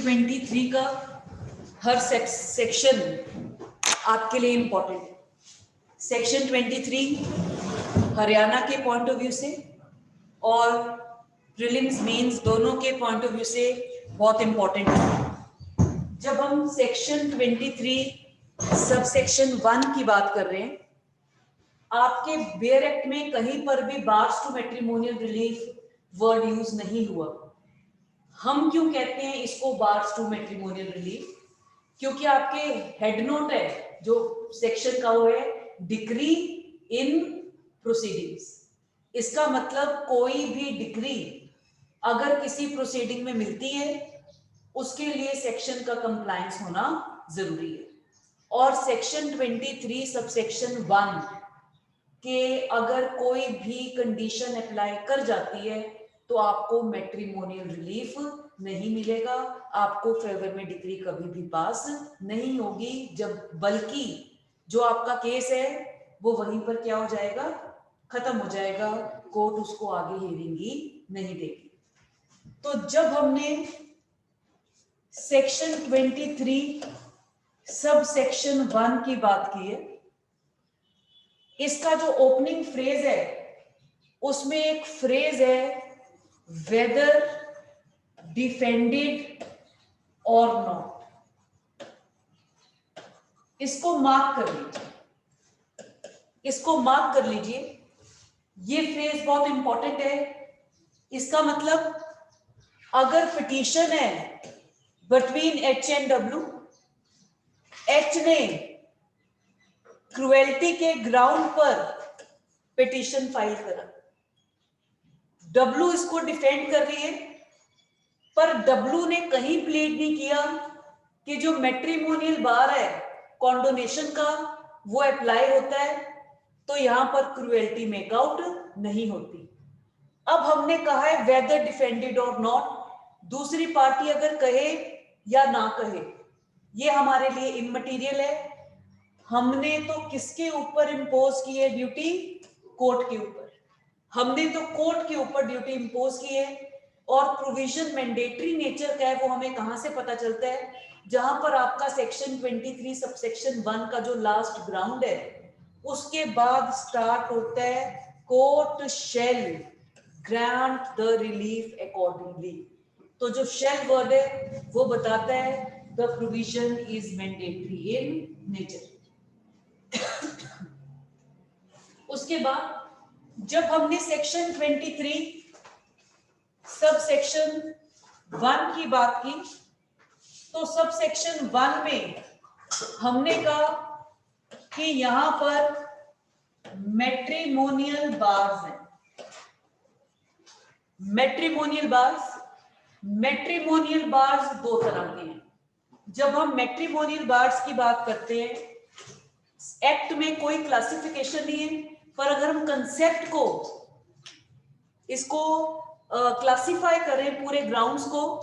23 का हर सेक्शन आपके लिए इंपॉर्टेंट है। सेक्शन 23 हरियाणा के पॉइंट ऑफ व्यू से और प्रीलिम्स मेंस दोनों के पॉइंट ऑफ व्यू से बहुत इंपॉर्टेंट है। जब हम सेक्शन 23 सब सेक्शन 1 की बात कर रहे हैं, आपके बेयर एक्ट में कहीं पर भी bars to matrimonial relief word use नहीं हुआ। हम क्यों कहते हैं इसको बार्स टू मैट्रिमोनियल रिलीफ? क्योंकि आपके हेड नोट है जो सेक्शन का वो है डिक्री इन प्रोसीडिंग्स। इसका मतलब कोई भी डिक्री अगर किसी प्रोसीडिंग में मिलती है उसके लिए सेक्शन का कंप्लायंस होना जरूरी है। और सेक्शन 23 सब सेक्शन 1 के अगर कोई भी कंडीशन अप्लाई कर जाती है तो आपको मैट्रिमोनियल रिलीफ नहीं मिलेगा, आपको फेवर में डिक्री कभी भी पास नहीं होगी। जब बल्कि जो आपका केस है वो वहीं पर क्या हो जाएगा, खत्म हो जाएगा, कोर्ट उसको आगे हियरिंग ही नहीं देगी। तो जब हमने सेक्शन 23 सब सेक्शन 1 की बात की है, इसका जो ओपनिंग फ्रेज है उसमें एक फ्रेज है वेदर डिफेंडेड और नॉट। इसको मार्क कर लीजिए, इसको मार्क कर लीजिए। ये फ्रेज बहुत इंपॉर्टेंट है। इसका मतलब अगर पिटीशन है between H and W, H ने क्रुएल्टी के ग्राउंड पर पिटीशन फाइल करा, डब्ल्यू इसको डिफेंड कर रही है, पर डब्ल्यू ने कहीं प्लीड नहीं किया कि जो मैट्रिमोनियल बार है कॉन्डोनेशन का वो अप्लाई होता है, तो यहां पर क्रुएल्टी मेकआउट नहीं होती। अब हमने कहा है वेदर डिफेंडेड और नॉट, दूसरी पार्टी अगर कहे या ना कहे ये हमारे लिए इममटीरियल है। हमने तो किसके ऊपर इंपोज की है ड्यूटी? कोर्ट के ऊपर। हमने तो कोर्ट के ऊपर ड्यूटी इंपोज की है। और प्रोविजन मैंडेटरी नेचर का है वो हमें कहां से पता चलता है? जहां पर आपका सेक्शन 23 सबसेक्शन 1 का जो लास्ट ग्राउंड है उसके बाद स्टार्ट होता है court shell grant the relief accordingly. तो जो शैल वर्ड है वो बताता है the provision is mandatory in nature. उसके बाद जब हमने सेक्शन 23 सब सेक्शन 1 की बात की, तो सब सेक्शन 1 में हमने कहा कि यहां पर मैट्रिमोनियल बार्स हैं। मैट्रिमोनियल बार्स दो तरह के हैं। जब हम मैट्रिमोनियल बार्स की बात करते हैं, एक्ट में कोई क्लासिफिकेशन नहीं है, पर अगर हम कंसेप्ट को इसको क्लासिफाई करें पूरे ग्राउंड्स को,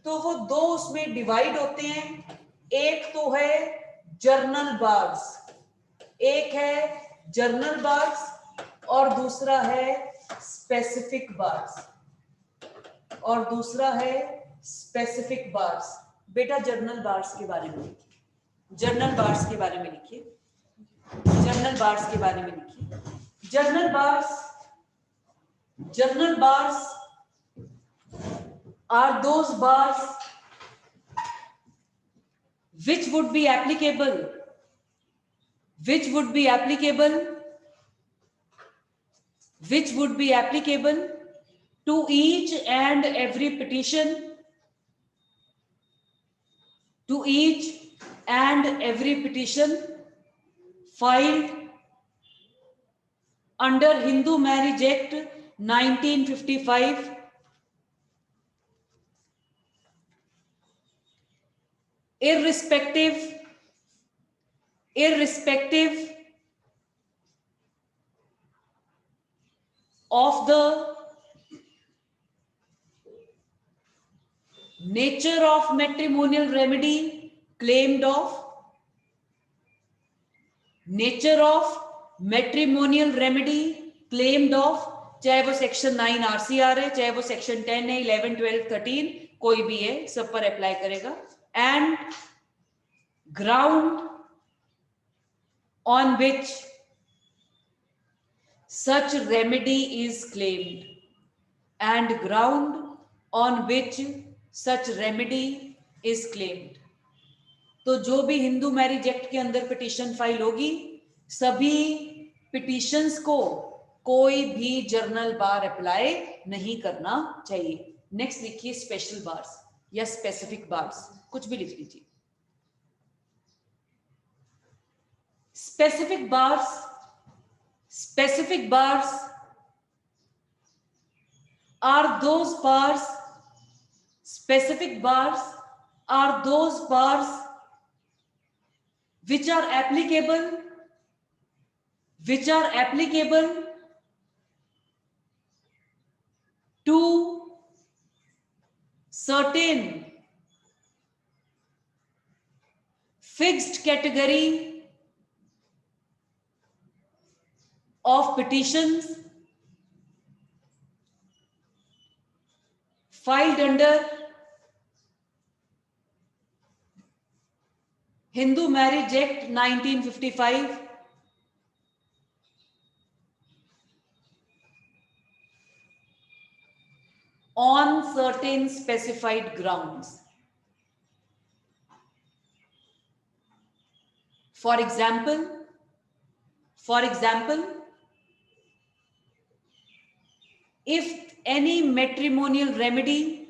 तो वो दो उसमें डिवाइड होते हैं। एक तो है जर्नल बार्स, एक है जर्नल बार्स और दूसरा है स्पेसिफिक बार्स, और दूसरा है स्पेसिफिक बार्स। बेटा जर्नल बार्स के बारे में लिखिए, जर्नल बार्स के बारे में लिखिए, जर्नल बार्स के बारे में लिखिए। Journal bars are those bars which would be applicable to each and every petition, filed under Hindu Marriage Act 1955, irrespective of the nature of matrimonial remedy claimed of, चाहे वो सेक्शन 9 आरसीआर है, चाहे वो section 10 है, 11, 12, 13, कोई भी है सब पर अप्लाई करेगा. And ground on which such remedy is claimed, and ground on which such remedy is claimed. तो जो भी हिंदू मैरिज एक्ट के अंदर पिटीशन फाइल होगी, सभी पिटीशंस को कोई भी जर्नल बार अप्लाई नहीं करना चाहिए. नेक्स्ट लिखिए स्पेशल बार्स या स्पेसिफिक बार्स, कुछ भी लिख लीजिए. Specific bars are those bars, specific bars are those bars which are applicable to certain fixed category of petitions filed under Hindu Marriage Act 1955 on certain specified grounds. For example, if any matrimonial remedy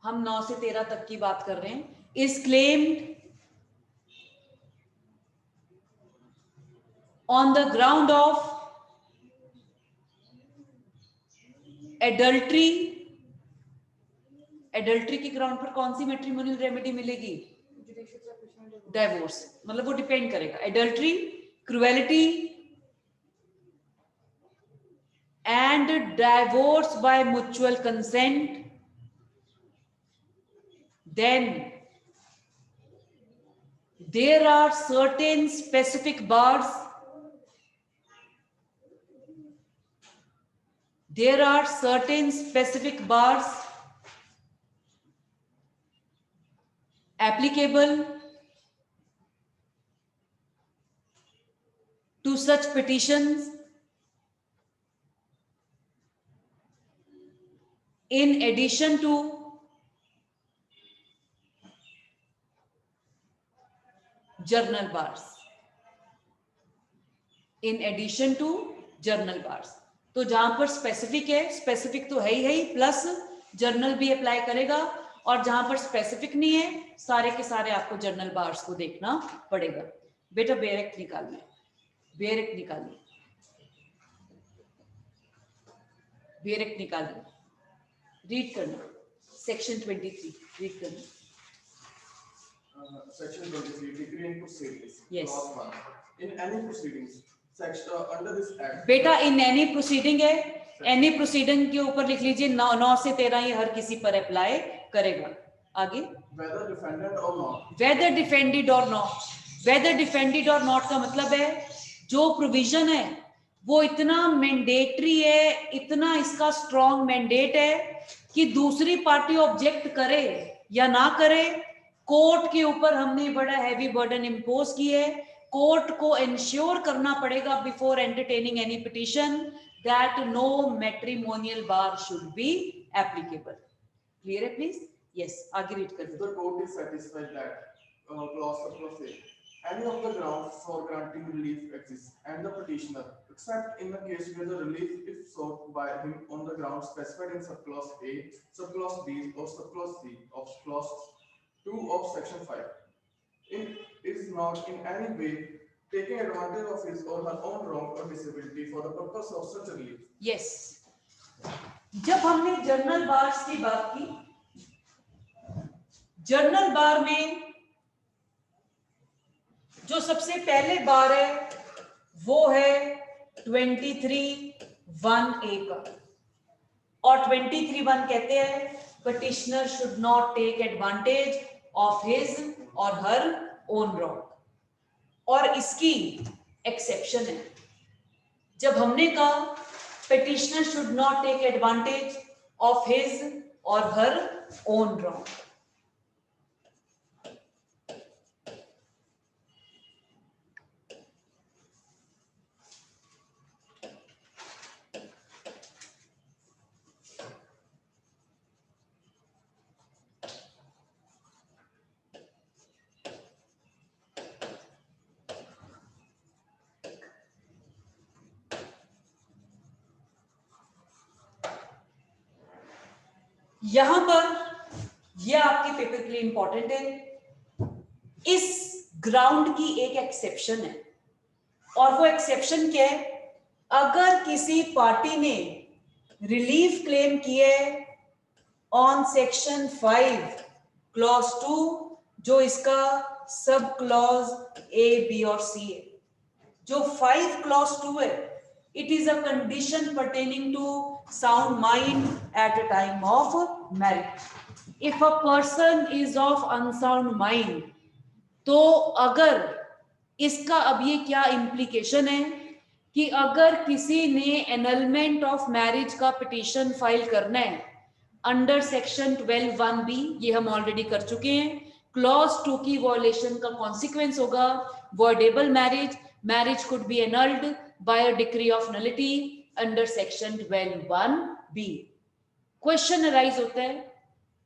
हम 9 से 13 तक की बात कर रहे हैं, is claimed on the ground of adultery के ground पर कौन सी मैट्रिमोनियल रेमेडी मिलेगी? डाइवोर्स. मतलब वो डिपेंड करेगा. Adultery, cruelty and divorce by mutual consent, then there are certain specific bars applicable to such petitions in addition to journal bars. तो जहां पर स्पेसिफिक है, स्पेसिफिक तो है ही, प्लस जर्नल भी अप्लाई करेगा, और जहां पर स्पेसिफिक नहीं है, सारे के सारे आपको जर्नल बार्स को देखना पड़ेगा. बेटा बेरेक्ट निकालिए, रीड करना. सेक्शन 23 रीड करना. Section 23, decree and proceedings. Yes. Clause 1. In any proceedings, under this act. बेटा इन एनी प्रोसीडिंग है, एनी प्रोसीडिंग के ऊपर लिख लीजिए 9 से 13 ये हर किसी पर अप्लाई करेगा. आगे. Whether defended or not. Whether defended or not का मतलब है जो प्रोविजन है वो इतना मैंडेटरी है, इतना इसका स्ट्रॉन्ग मैंडेट है कि दूसरी पार्टी ऑब्जेक्ट करे या ना करे, कोर्ट के ऊपर हमने बड़ा हैवी बर्डन इंपोज की है. कोर्ट को इंश्योर करना पड़ेगा before entertaining any petition that no matrimonial bar should be applicable. Clear है प्लीज? यस, आगे रीड कर. The court is satisfied that clause A, any of the grounds for granting relief exists, and the petitioner, except in the case where the relief is sought by him on the grounds specified in subclause A, subclause B, or subclause C of clause 2 of section 5, is not in any way taking advantage of his or her own wrong or disability for the purpose of such relief. Yes. जब हमने journal bars की बात की, journal बार में जो सबसे पहले बार है वो है 23(1)(a) का, और 23(1) कहते हैं petitioner should not take advantage of his or her own wrong. और इसकी एक्सेप्शन है. जब हमने कहा petitioner should not take advantage of his or her own wrong. यहां पर यह आपके पेपर के लिए इंपॉर्टेंट है। इस ग्राउंड की एक एक्सेप्शन है और वो एक्सेप्शन क्या है? अगर किसी पार्टी ने रिलीफ क्लेम किया है ऑन सेक्शन 5 क्लॉज 2, जो इसका सब क्लॉज ए बी और सी है, जो 5 क्लॉज 2 है, it is a condition pertaining to sound mind at a time of marriage. If a person is of unsound mind, तो अगर इसका अब ये क्या इम्प्लीकेशन है कि अगर किसी ने एनलमेंट ऑफ मैरिज का पिटीशन फाइल करना है अंडर सेक्शन 12(1)(b), ये हम ऑलरेडी कर चुके हैं, क्लॉज 2 की वॉयलेशन का कॉन्सिक्वेंस होगा voidable marriage, marriage could be annulled by a decree of nullity under section 12(1)(b। Question arise होता है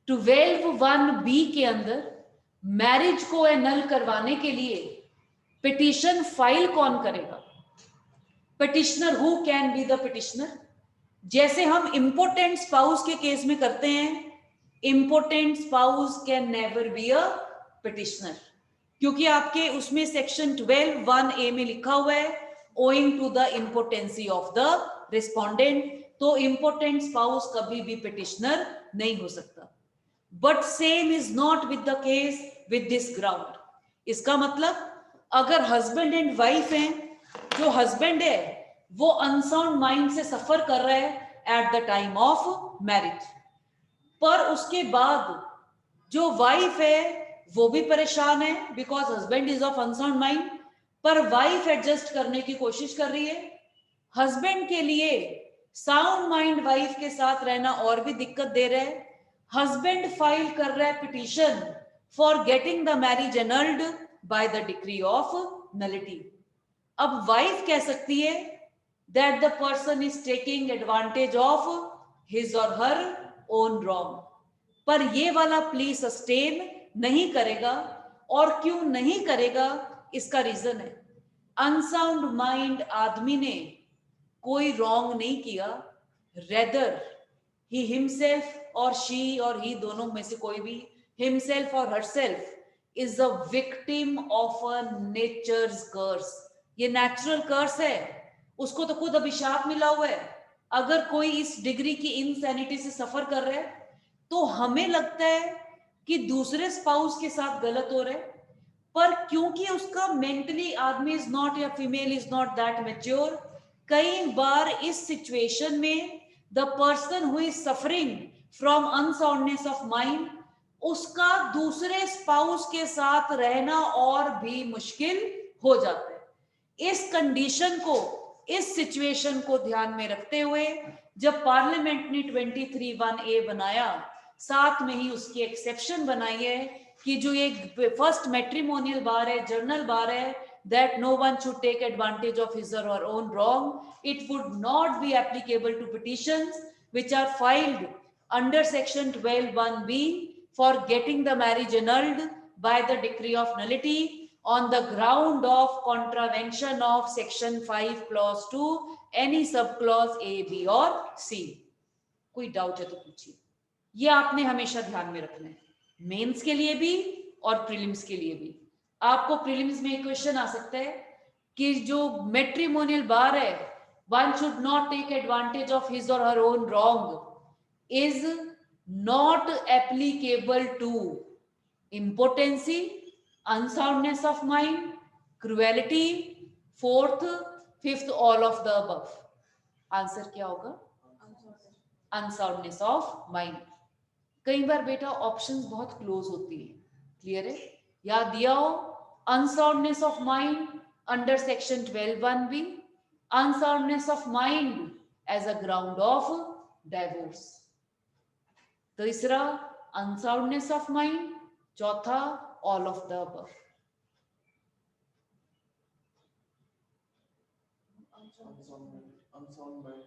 12(1)(b) के अंदर मैरिज को एनल करवाने के लिए पिटीशन फाइल कौन करेगा? Petitioner, who can be the petitioner? जैसे हम इम्पोर्टेंट स्पाउस के केस में करते हैं, impotent spouse can never be a petitioner, क्योंकि आपके उसमें सेक्शन 12(1)(a) में लिखा हुआ है owing to the impotency of the respondent, तो इम्पोर्टेंट स्पाउस कभी भी पिटिशनर नहीं हो सकता। But same is not with the case with this ground. इसका मतलब अगर हस्बैंड एंड वाइफ हैं, जो हस्बैंड है वो अनसाउंड माइंड से सफर कर रहा है at the time of marriage, पर उसके बाद जो वाइफ है वो भी परेशान है because husband is of unsound mind, पर वाइफ एडजस्ट करने की कोशिश कर रही है। हस्बैंड के लिए साउंड माइंड वाइफ के साथ रहना और भी दिक्कत दे रहा है। हस्बैंड फाइल कर रहा है petition for getting the marriage एनल्ड by the decree of nullity. अब वाइफ कह सकती है that the person is taking advantage of his or her own wrong, पर ये वाला प्ली सस्टेन नहीं करेगा। और क्यों नहीं करेगा? इसका रीजन है अनसाउंड माइंड आदमी ने कोई रॉन्ग नहीं किया, rather he himself or she or he दोनों में से कोई भी, himself or herself is a victim of a nature's curse. ये नेचुरल कर्स है, उसको तो खुद अभिशाप मिला हुआ है। अगर कोई इस डिग्री की इनसैनिटी से सफर कर रहा है तो हमें लगता है कि दूसरे स्पाउस के साथ गलत हो रहा है, पर क्योंकि उसका मेंटली आदमी इज नॉट या female is not that mature, कई बार इस सिचुएशन में the person who is suffering from unsoundness of mind, उसका दूसरे स्पाउस के साथ रहना और भी मुश्किल हो जाता है। इस कंडीशन को, इस सिचुएशन को ध्यान में रखते हुए जब पार्लियामेंट ने 23(1)(a बनाया, साथ में ही उसकी एक्सेप्शन बनाई है कि जो एक फर्स्ट मैट्रिमोनियल बार है, जर्नल बार है, that no one should take advantage of his or her own wrong. It would not be applicable to petitions which are filed under section 12(1)(b) for getting the marriage annulled by the decree of nullity on the ground of contravention of section 5 clause 2 any subclause A, B और C। कोई doubt है तो पूछिए। ये आपने हमेशा ध्यान में रखना है, मेंस के लिए भी और प्रीलिम्स के लिए भी। आपको प्रीलिम्स में एक क्वेश्चन आ सकता है कि जो मैट्रिमोनियल बार है, one should not take advantage of his or her own wrong, is not applicable to impotency, unsoundness of mind, cruelty, fourth, fifth, all of the above। Answer क्या होगा? Unsoundness of mind. कई बार बेटा options बहुत close होती है, clear है? याद दिया हो, unsoundness of mind under section 12(1)(b), unsoundness of mind as a ground of divorce. तीसरा अनसाउंडनेस ऑफ माइंड, चौथा all of the above. unsound mind.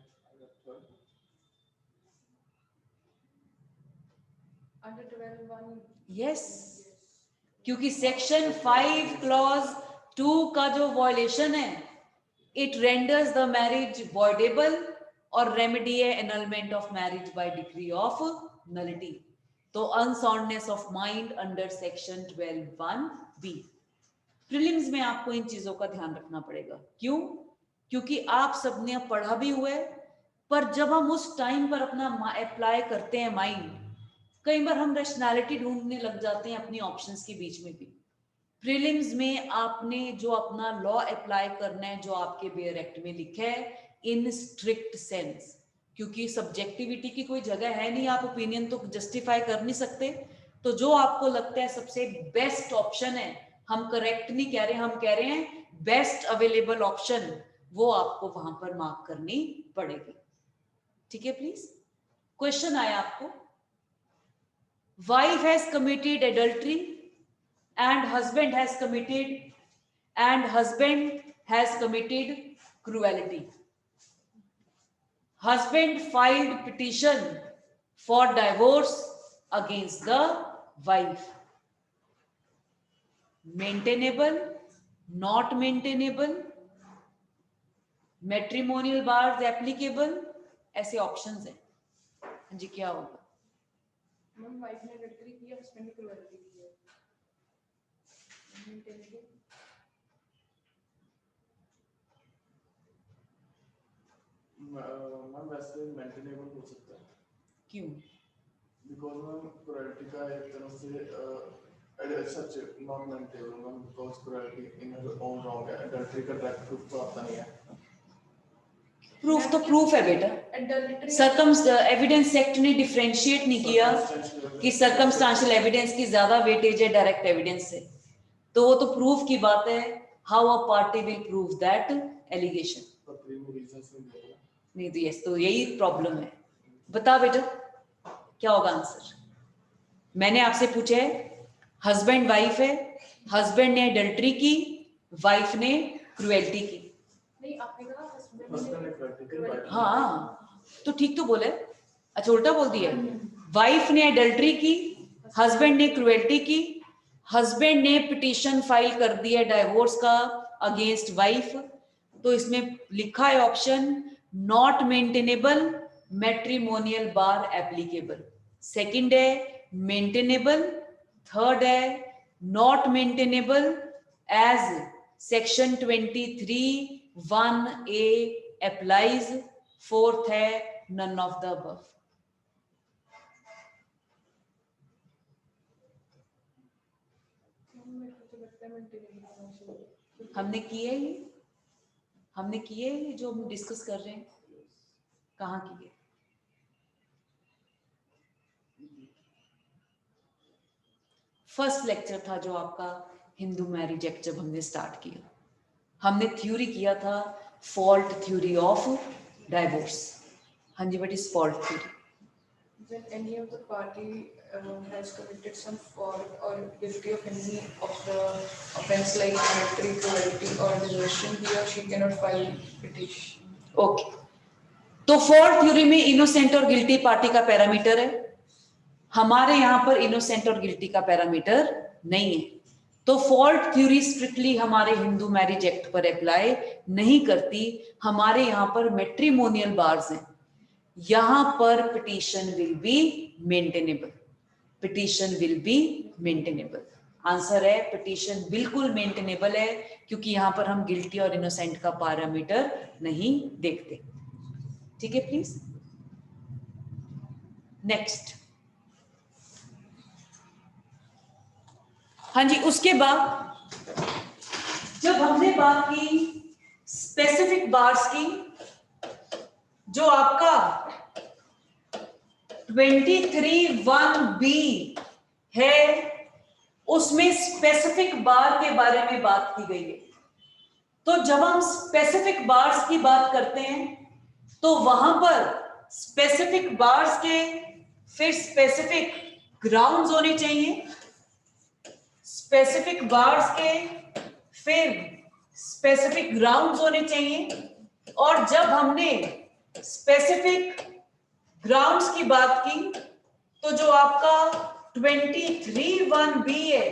Under 12(1). Yes, क्योंकि सेक्शन 5 क्लॉज 2 का जो वॉयलेशन है, it renders the marriage voidable और remedy है annulment of marriage by decree of nullity. तो unsoundness of mind under section 12(1)(b। Prelims में आपको इन चीजों का ध्यान रखना पड़ेगा। क्यों? क्योंकि आप सबने पढ़ा भी हुआ है, पर जब हम उस टाइम पर अपना अप्लाई करते हैं माइंड, कई बार हम रैशनैलिटी ढूंढने लग जाते हैं अपनी ऑप्शंस के बीच में भी। प्रीलिम्स में आपने जो अपना लॉ अप्लाई करना है, जो आपके बेयर एक्ट में लिखा है, इन स्ट्रिक्ट सेंस, क्योंकि सब्जेक्टिविटी की कोई जगह है नहीं, आप ओपिनियन तो जस्टिफाई कर नहीं सकते। तो जो आपको लगता है सबसे बेस्ट ऑप्शन है, हम करेक्ट नहीं कह रहे, हम कह रहे हैं बेस्ट अवेलेबल ऑप्शन, वो आपको वहां पर मार्क करनी पड़ेगी। ठीक है प्लीज। क्वेश्चन आया आपको, wife has committed adultery and husband has committed cruelty. Husband filed petition for divorce against the wife. Maintainable, not maintainable, matrimonial bars applicable, ऐसे ऑप्शंस हैं। हाँ जी, क्या होगा? मैम वाइफ ने अडल्टरी की, हस्बैंड ने क्रूएल्टी की है। मैम वैसे मेंटेनेबल हो सकता है। क्यों? बिकॉज मैम क्रूएल्टी का एक तरह से such not maintainable ma'am, because cruelty in her own wrong है। अडल्टरी का डायरेक्ट प्रूफ तो आता नहीं है। प्रूफ तो प्रूफ है बेटा। एविडेंस एक्ट ने डिफरेंशिएट नहीं किया कि सर्कमस्टांशियल एविडेंस की ज्यादा वेटेज है डायरेक्ट एविडेंस से, तो वो तो प्रूफ की बात है। How a party will prove that allegation? नहीं तो यस, तो यही प्रॉब्लम है। बता बेटा क्या होगा आंसर? मैंने आपसे पूछा है, हस्बैंड वाइफ है, हस्बैंड ने एडल्ट्री की, वाइफ ने क्रुएल्टी की। नहीं, आपने कहा हाँ तो ठीक तो बोले। अच्छा उल्टा बोल दिया। वाइफ ने एडल्ट्री की, हस्बैंड ने क्रुएल्टी की, हस्बैंड ने पिटीशन फाइल कर दिया डाइवोर्स का अगेंस्ट वाइफ। तो इसमें लिखा है option not maintainable, matrimonial bar applicable. Second है मेंटेनेबल, थर्ड है not maintainable as section 23(1)(a applies, fourth है none of the above। हमने किए ये, हमने किए ये जो हम डिस्कस कर रहे हैं, कहाँ किए? फर्स्ट लेक्चर था जो आपका हिंदू मैरिज एक्ट, जब हमने स्टार्ट किया, हमने थ्योरी किया था फॉल्ट थ्योरी ऑफ डाइवोर्स। हाँ जी, what is fault theory? When any of the party has committed some fault or guilty of any of the offense like adultery, cruelty or desertion, he or she cannot file petition. Okay, तो fault theory में innocent और guilty party का parameter है। हमारे यहाँ पर innocent और guilty का पैरामीटर नहीं है। तो फॉल्ट थ्योरी स्ट्रिक्टली हमारे हिंदू मैरिज एक्ट पर अप्लाई नहीं करती। हमारे यहाँ पर मैट्रिमोनियल बार्स हैं, यहां पर petition will be maintainable. Petition will be maintainable. Answer है पिटीशन बिल्कुल मेंटेनेबल है, क्योंकि यहां पर हम गिल्टी और इनोसेंट का पैरामीटर नहीं देखते। ठीक है प्लीज। नेक्स्ट। हाँ जी, उसके बाद जब हमने बात की स्पेसिफिक बार्स की, जो आपका 23(1)(b है, उसमें स्पेसिफिक बार के बारे में बात की गई है। तो जब हम स्पेसिफिक बार्स की बात करते हैं तो वहां पर स्पेसिफिक बार्स के फिर स्पेसिफिक ग्राउंड्स होने चाहिए, स्पेसिफिक बार्स के फिर स्पेसिफिक ग्राउंड्स होने चाहिए। और जब हमने स्पेसिफिक ग्राउंड्स की बात की तो जो आपका 23(1)(b है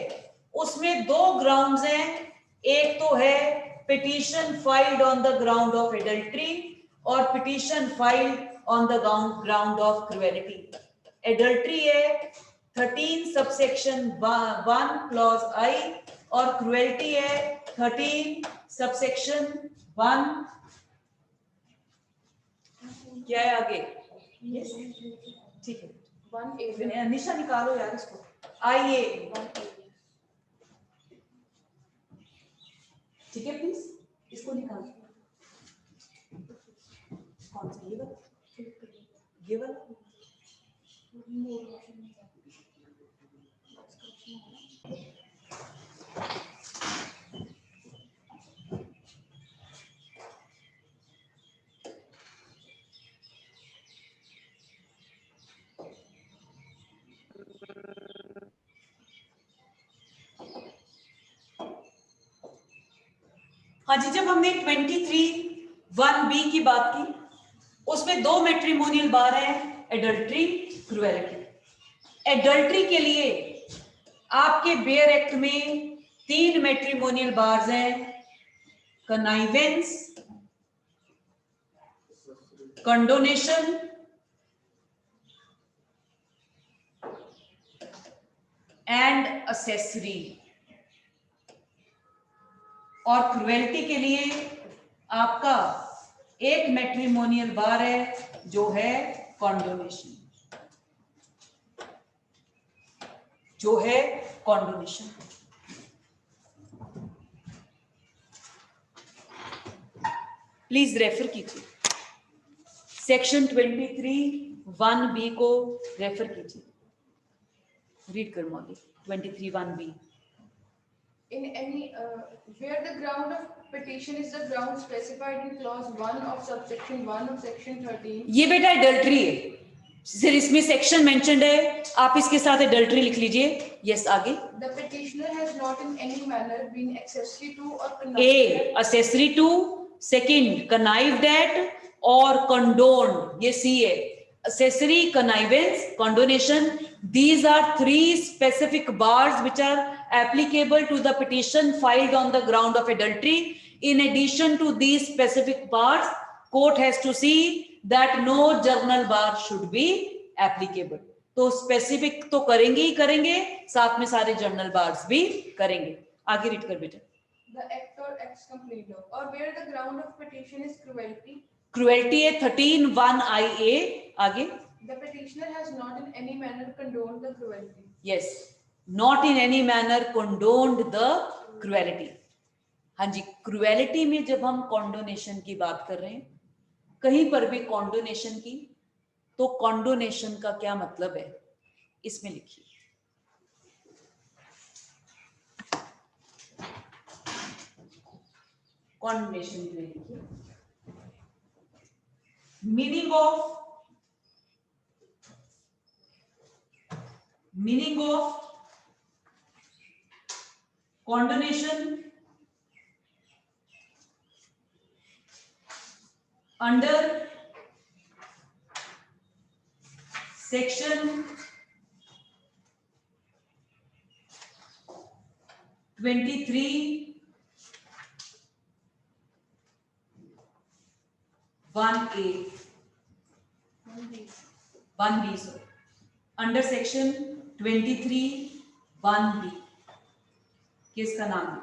उसमें दो ग्राउंड्स हैं, एक तो है petition filed on the ground of adultery और petition filed on the ground of cruelty. Adultery है 13 सबसेक्शन 1 क्लॉज I और क्रुएलिटी है 13 सबसेक्शन 1 क्या है आगे? ठीक है, 1A निशा निकालो यार इसको, IA, ठीक है प्लीज इसको निकालो। कौन सा ये वाला? ये वाला? हाँ जी, जब हमने 23(1)(b की बात की उसमें दो मैट्रिमोनियल बार हैं, एडल्ट्री, क्रुएलिटी। एडल्ट्री के लिए आपके बेयर एक्ट में 3 मैट्रिमोनियल बार्स हैं, कनाइवेंस, कंडोनेशन एंड असेसरी। और क्रुएलिटी के लिए आपका एक मैट्रिमोनियल बार है जो है कॉन्डोनेशन, जो है कॉन्डोनेशन। प्लीज रेफर कीजिए सेक्शन 23(1)(b को रेफर कीजिए, रीड कर मौली 23(1)(b। In any where the ground of petition is the ground specified in clause 1 of subsection 1 of section 13. ये बेटा एडल्ट्री है, फिर इसमें सेक्शन मेंशन्ड है, आप इसके साथ एडल्ट्री लिख लीजिए। यस, आगे। The petitioner has not in any manner been accessory to or A, connived accessory to, second connived at और condoned, ये C है। Accessory, connivance, condonation, these are 3 specific bars which are applicable to the petition filed on the ground of adultery. In addition to these specific bars, court has to see that no journal bar should be applicable. तो specific तो करेंगे ही करेंगे, साथ में सारे journal bars भी करेंगे। आगे रीड कर बेटा। the act or acts complained of, or where the ground of petition is cruelty. Cruelty है 13(1)(IA, आगे। The petitioner has not in any manner condoned the cruelty. Yes, not in any manner condoned the cruelty. हाँ जी, cruelty में जब हम कॉन्डोनेशन की बात कर रहे हैं, कहीं पर भी कॉन्डोनेशन की, तो कॉन्डोनेशन का क्या मतलब है इसमें लिखिए। कॉन्डोनेशन में लिखिए meaning of condonation under section 23(1)(a) 1B, sorry, under section 23(1)(b किसका नाम है?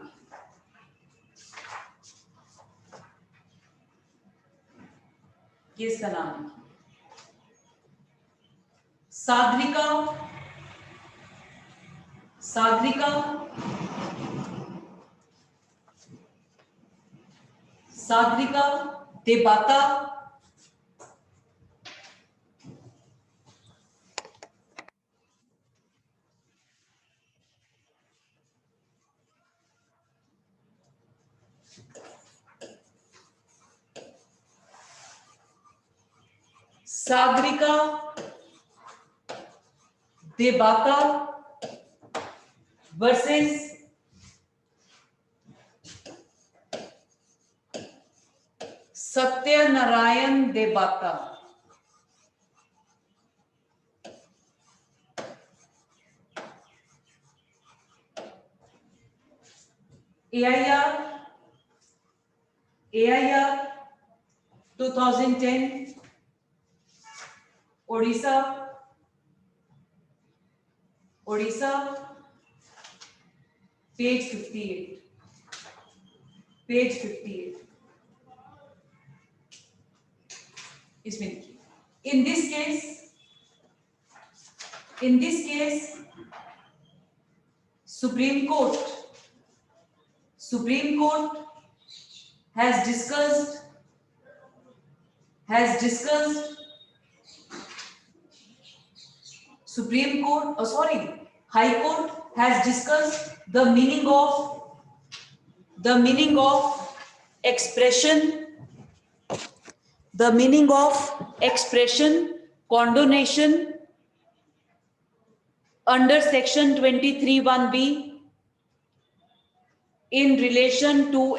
किसका नाम है? Sagarika, Sagarika, Sagarika Debata, Sagarika Debaka versus Satyanarayan Debaka. AIR 2010 Odisha page 58 इसमें लिखिए, in this case Supreme Court has discussed High Court has discussed the meaning of expression condonation under section 23(1)(b) in relation to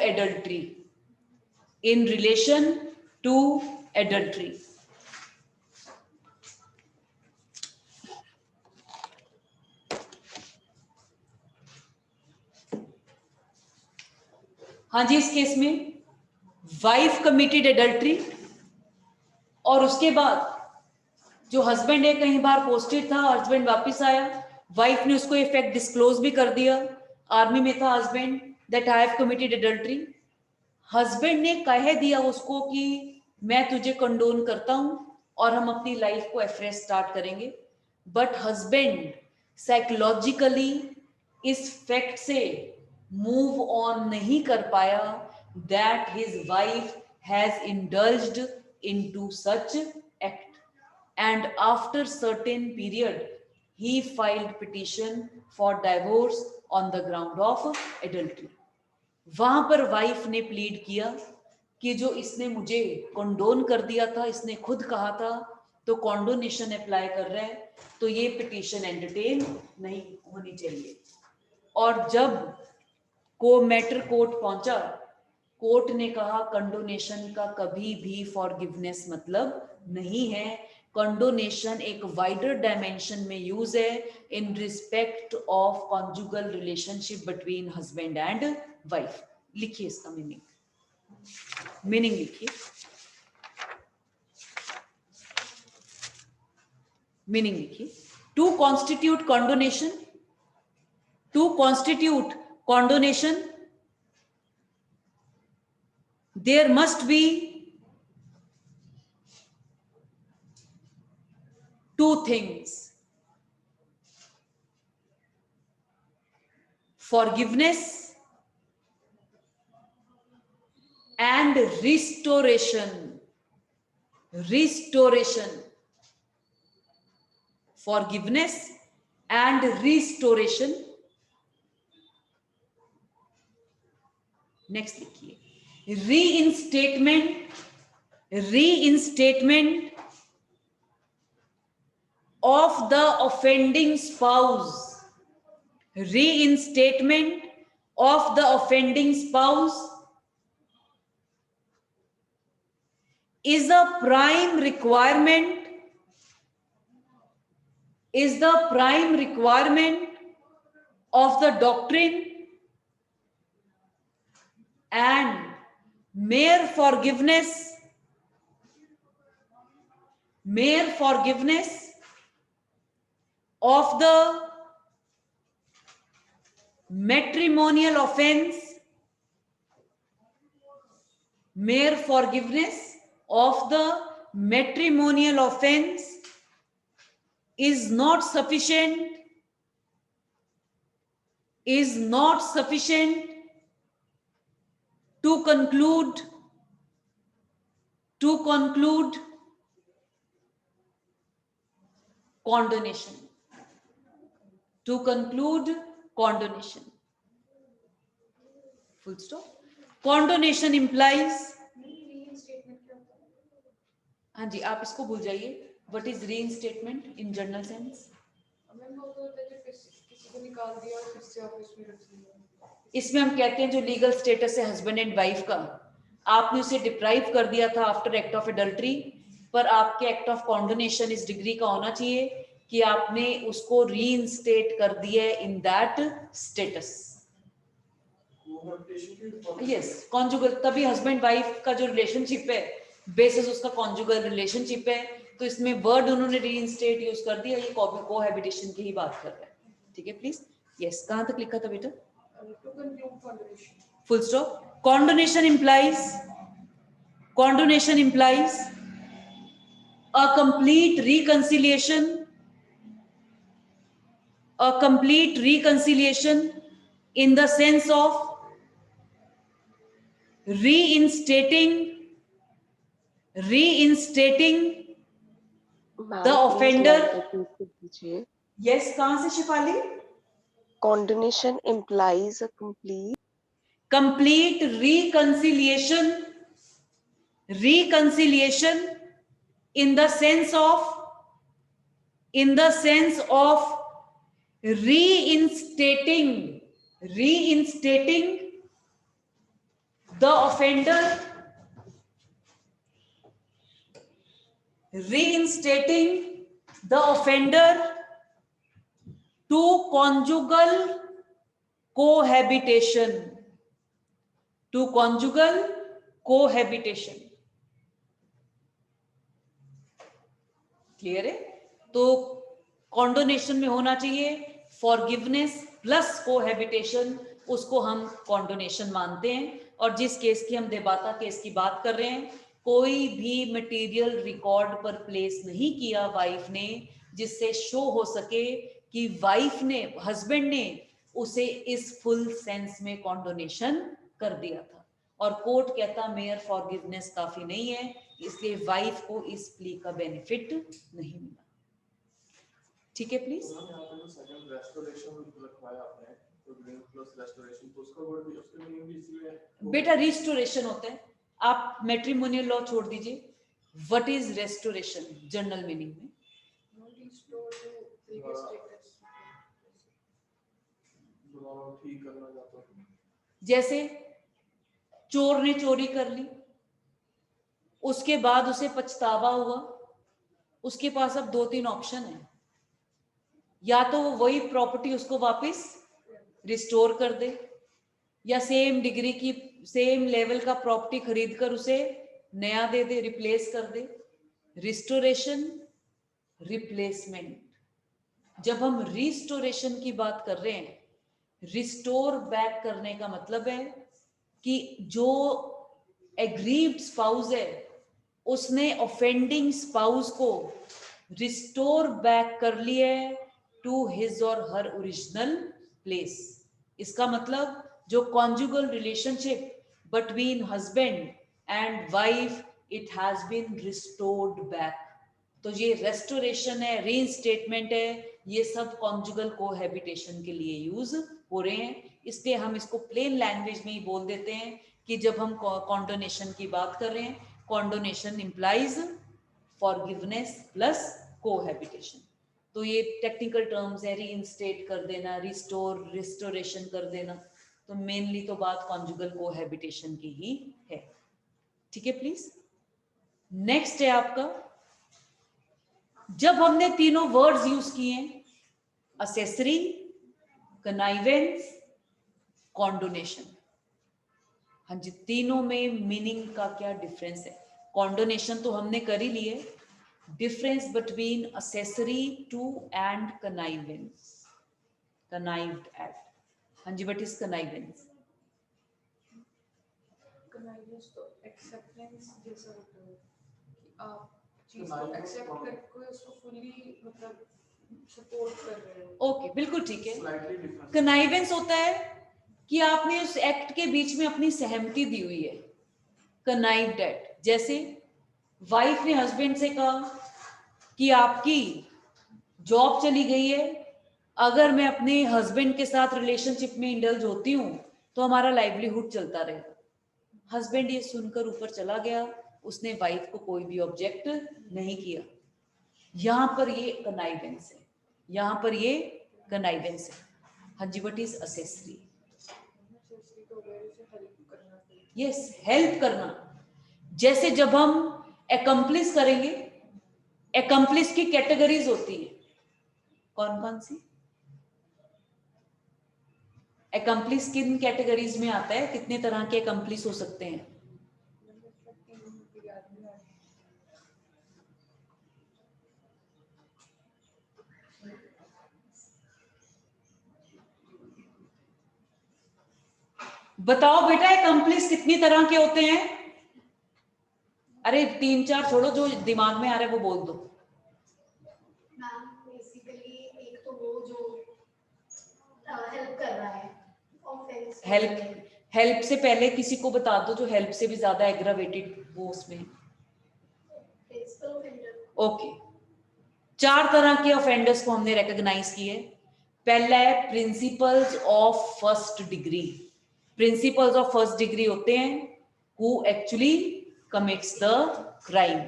adultery. हाँ जी, इस केस में वाइफ कमिटेड एडल्ट्री और उसके बाद जो husband है कहीं बार पोस्टेड था, हस्बैंड वापस आया, वाइफ ने उसको इफेक्ट डिस्क्लोज भी कर दिया, आर्मी में था husband, that I have committed adultery. Husband ने कह दिया उसको कि मैं तुझे कंडोन करता हूं और हम अपनी लाइफ को अफ्रेश स्टार्ट करेंगे, बट हस्बैंड साइकोलॉजिकली इस फैक्ट से मूव ऑन नहीं कर पाया that his wife has indulged into such act, and after certain period he filed petition for divorce on the ground of adultery. वहां पर wife ने plead किया कि जो इसने मुझे कंडोन कर दिया था, इसने खुद कहा था, तो कॉन्डोनेशन अप्लाई कर रहा है, तो ये पिटीशन एंटरटेन नहीं होनी चाहिए। और जब मैटर कोर्ट पहुंचा, कोर्ट ने कहा कंडोनेशन का कभी भी फॉरगिवनेस मतलब नहीं है, कंडोनेशन एक वाइडर डायमेंशन में यूज है in respect of conjugal relationship between husband and wife. लिखिए इसका मीनिंग लिखिए, to constitute condonation there must be two things: forgiveness and restoration. Forgiveness and restoration. Next लिखिए, reinstatement of the offending spouse. Reinstatement of the offending spouse is a prime requirement of the doctrine, and mere forgiveness of the matrimonial offense is not sufficient to conclude condonation. Full stop. Condonation implies हाँ जी, आप इसको भूल जाइए. What is reinstatement in general sense? Ma'am वो तो होता है कि किसी को निकाल दिया और फिर से ऑफिस में रख दिया. इसमें हम कहते हैं जो लीगल स्टेटस है हस्बैंड एंड वाइफ का, आपने उसे डिप्राइव कर दिया था आफ्टर एक्ट ऑफ एडल्ट्री, पर आपके एक्ट ऑफ कॉन्डोनेशन इस डिग्री का होना चाहिए कि आपने उसको रीइंस्टेट कर दिया in that status. Yes, conjugal, तभी हस्बैंड वाइफ का जो रिलेशनशिप है बेसिस उसका कॉन्जुगल रिलेशनशिप है. तो इसमें वर्ड उन्होंने रीइंस्टेट यूज कर दिया, ये कोहैबिटेशन की ही बात कर रहा है. ठीक है प्लीज. यस, कहां तक लिखा था बेटा? To conclude condonation. Full stop. Condonation implies a complete reconciliation in the sense of reinstating the offender. Yes, कहां से Shifali? Condonation implies a complete reconciliation in the sense of reinstating the offender, to conjugal cohabitation. Clear है? तो कॉन्डोनेशन में होना चाहिए forgiveness plus cohabitation, उसको हम कॉन्डोनेशन मानते हैं. और जिस केस की हम देबाता केस की बात कर रहे हैं, कोई भी मटेरियल रिकॉर्ड पर प्लेस नहीं किया वाइफ ने जिससे शो हो सके कि वाइफ ने, हस्बैंड ने उसे इस फुल सेंस में कॉन्डोनेशन कर दिया था. और कोर्ट कहता मेयर फॉरगिवनेस काफी नहीं है, इसलिए वाइफ को इस प्ली का बेनिफिट नहीं मिला. ठीक है प्लीज. बेटा रिस्टोरेशन होता है, आप मैट्रिमोनियल लॉ छोड़ दीजिए. What is restoration general meaning में? Restore to previous status. जैसे चोर ने चोरी कर ली, उसके बाद उसे पछतावा हुआ, उसके पास अब 2-3 ऑप्शन है. या तो वो वही प्रॉपर्टी उसको वापस रिस्टोर कर दे, या सेम डिग्री की सेम लेवल का प्रॉपर्टी खरीद कर उसे नया दे दे, रिप्लेस कर दे. Restoration, replacement. जब हम रिस्टोरेशन की बात कर रहे हैं, रिस्टोर बैक करने का मतलब है कि जो एग्रीव्ड स्पाउस है उसने ऑफेंडिंग स्पाउस को रिस्टोर बैक कर लिया है to his or her original place. इसका मतलब जो conjugal relationship between husband and wife, it has been restored back. तो ये रेस्टोरेशन है, रीइंस्टेटमेंट है, ये सब कॉन्जुगल कोहैबिटेशन के लिए यूज हो रहे हैं. इसलिए हम इसको प्लेन लैंग्वेज में ही बोल देते हैं कि जब हम कॉन्डोनेशन की बात कर रहे हैं, कॉन्डोनेशन इंप्लाइज फॉरगिवनेस प्लस कोहैबिटेशन. तो ये टेक्निकल टर्म्स है, रीइंस्टेट कर देना, रिस्टोर, रिस्टोरेशन कर देना. तो मेनली तो बात कॉन्जुगल कोहैबिटेशन की ही है. ठीक है प्लीज. नेक्स्ट है आपका, जब हमने तीनों वर्ड्स यूज किए, असेसरी, कनाइवेंस, कॉन्डोनेशन. हाँ जी, तीनों में मीनिंग का क्या डिफरेंस है? कॉन्डोनेशन तो हमने कर ही लिए. Difference between accessory to and connivance, connived at. हाँ जी, व्हाट इज कनाइवेंस? Connivance तो acceptance जैसा होता है कि आप चीज को एक्सेप्ट करके उसको फुली मतलब सपोर्ट कर रहे हो. ओके, बिल्कुल ठीक है. कनाइवेंस होता है कि आपने उस एक्ट के बीच में अपनी सहमति दी हुई है. कनाइव्ड एट, जैसे वाइफ ने हस्बैंड से कहा कि आपकी जॉब चली गई है, अगर मैं अपने हस्बैंड के साथ रिलेशनशिप में इंडल्ज होती हूँ तो हमारा लाइवलीहुड चलता रहेगा. हस्बैंड ये सुनकर ऊपर चला गया, उसने वाइफ को कोई भी ऑब्जेक्ट नहीं किया। यहां पर ये कनाइवेंस है, यहां पर ये कनाइवेंस है। हाँ जी, what is accessory? Yes, help करना। जैसे जब हम एकम्प्लिस करेंगे, एकम्प्लिस की कैटेगरीज होती है, कौन कौन सी? एकम्प्लिस किन कैटेगरीज में आता है? कितने तरह के एकम्प्लिस हो सकते हैं? बताओ बेटा, एकम्प्लिस कितनी तरह के होते हैं? अरे 3-4 छोड़ो, जो दिमाग में आ रहा है वो बोल दो। मैम बेसिकली एक तो वो जो हेल्प कर रहा है, ऑफेंस। हेल्प से पहले किसी को बता दो जो हेल्प से भी ज्यादा एग्रावेटेड वो उसमें। ओके, 4 तरह के ऑफेंडर्स को हमने रिकॉग्नाइज किए। पहला है principles of first degree. Principles of first degree होते हैं who actually commits the crime.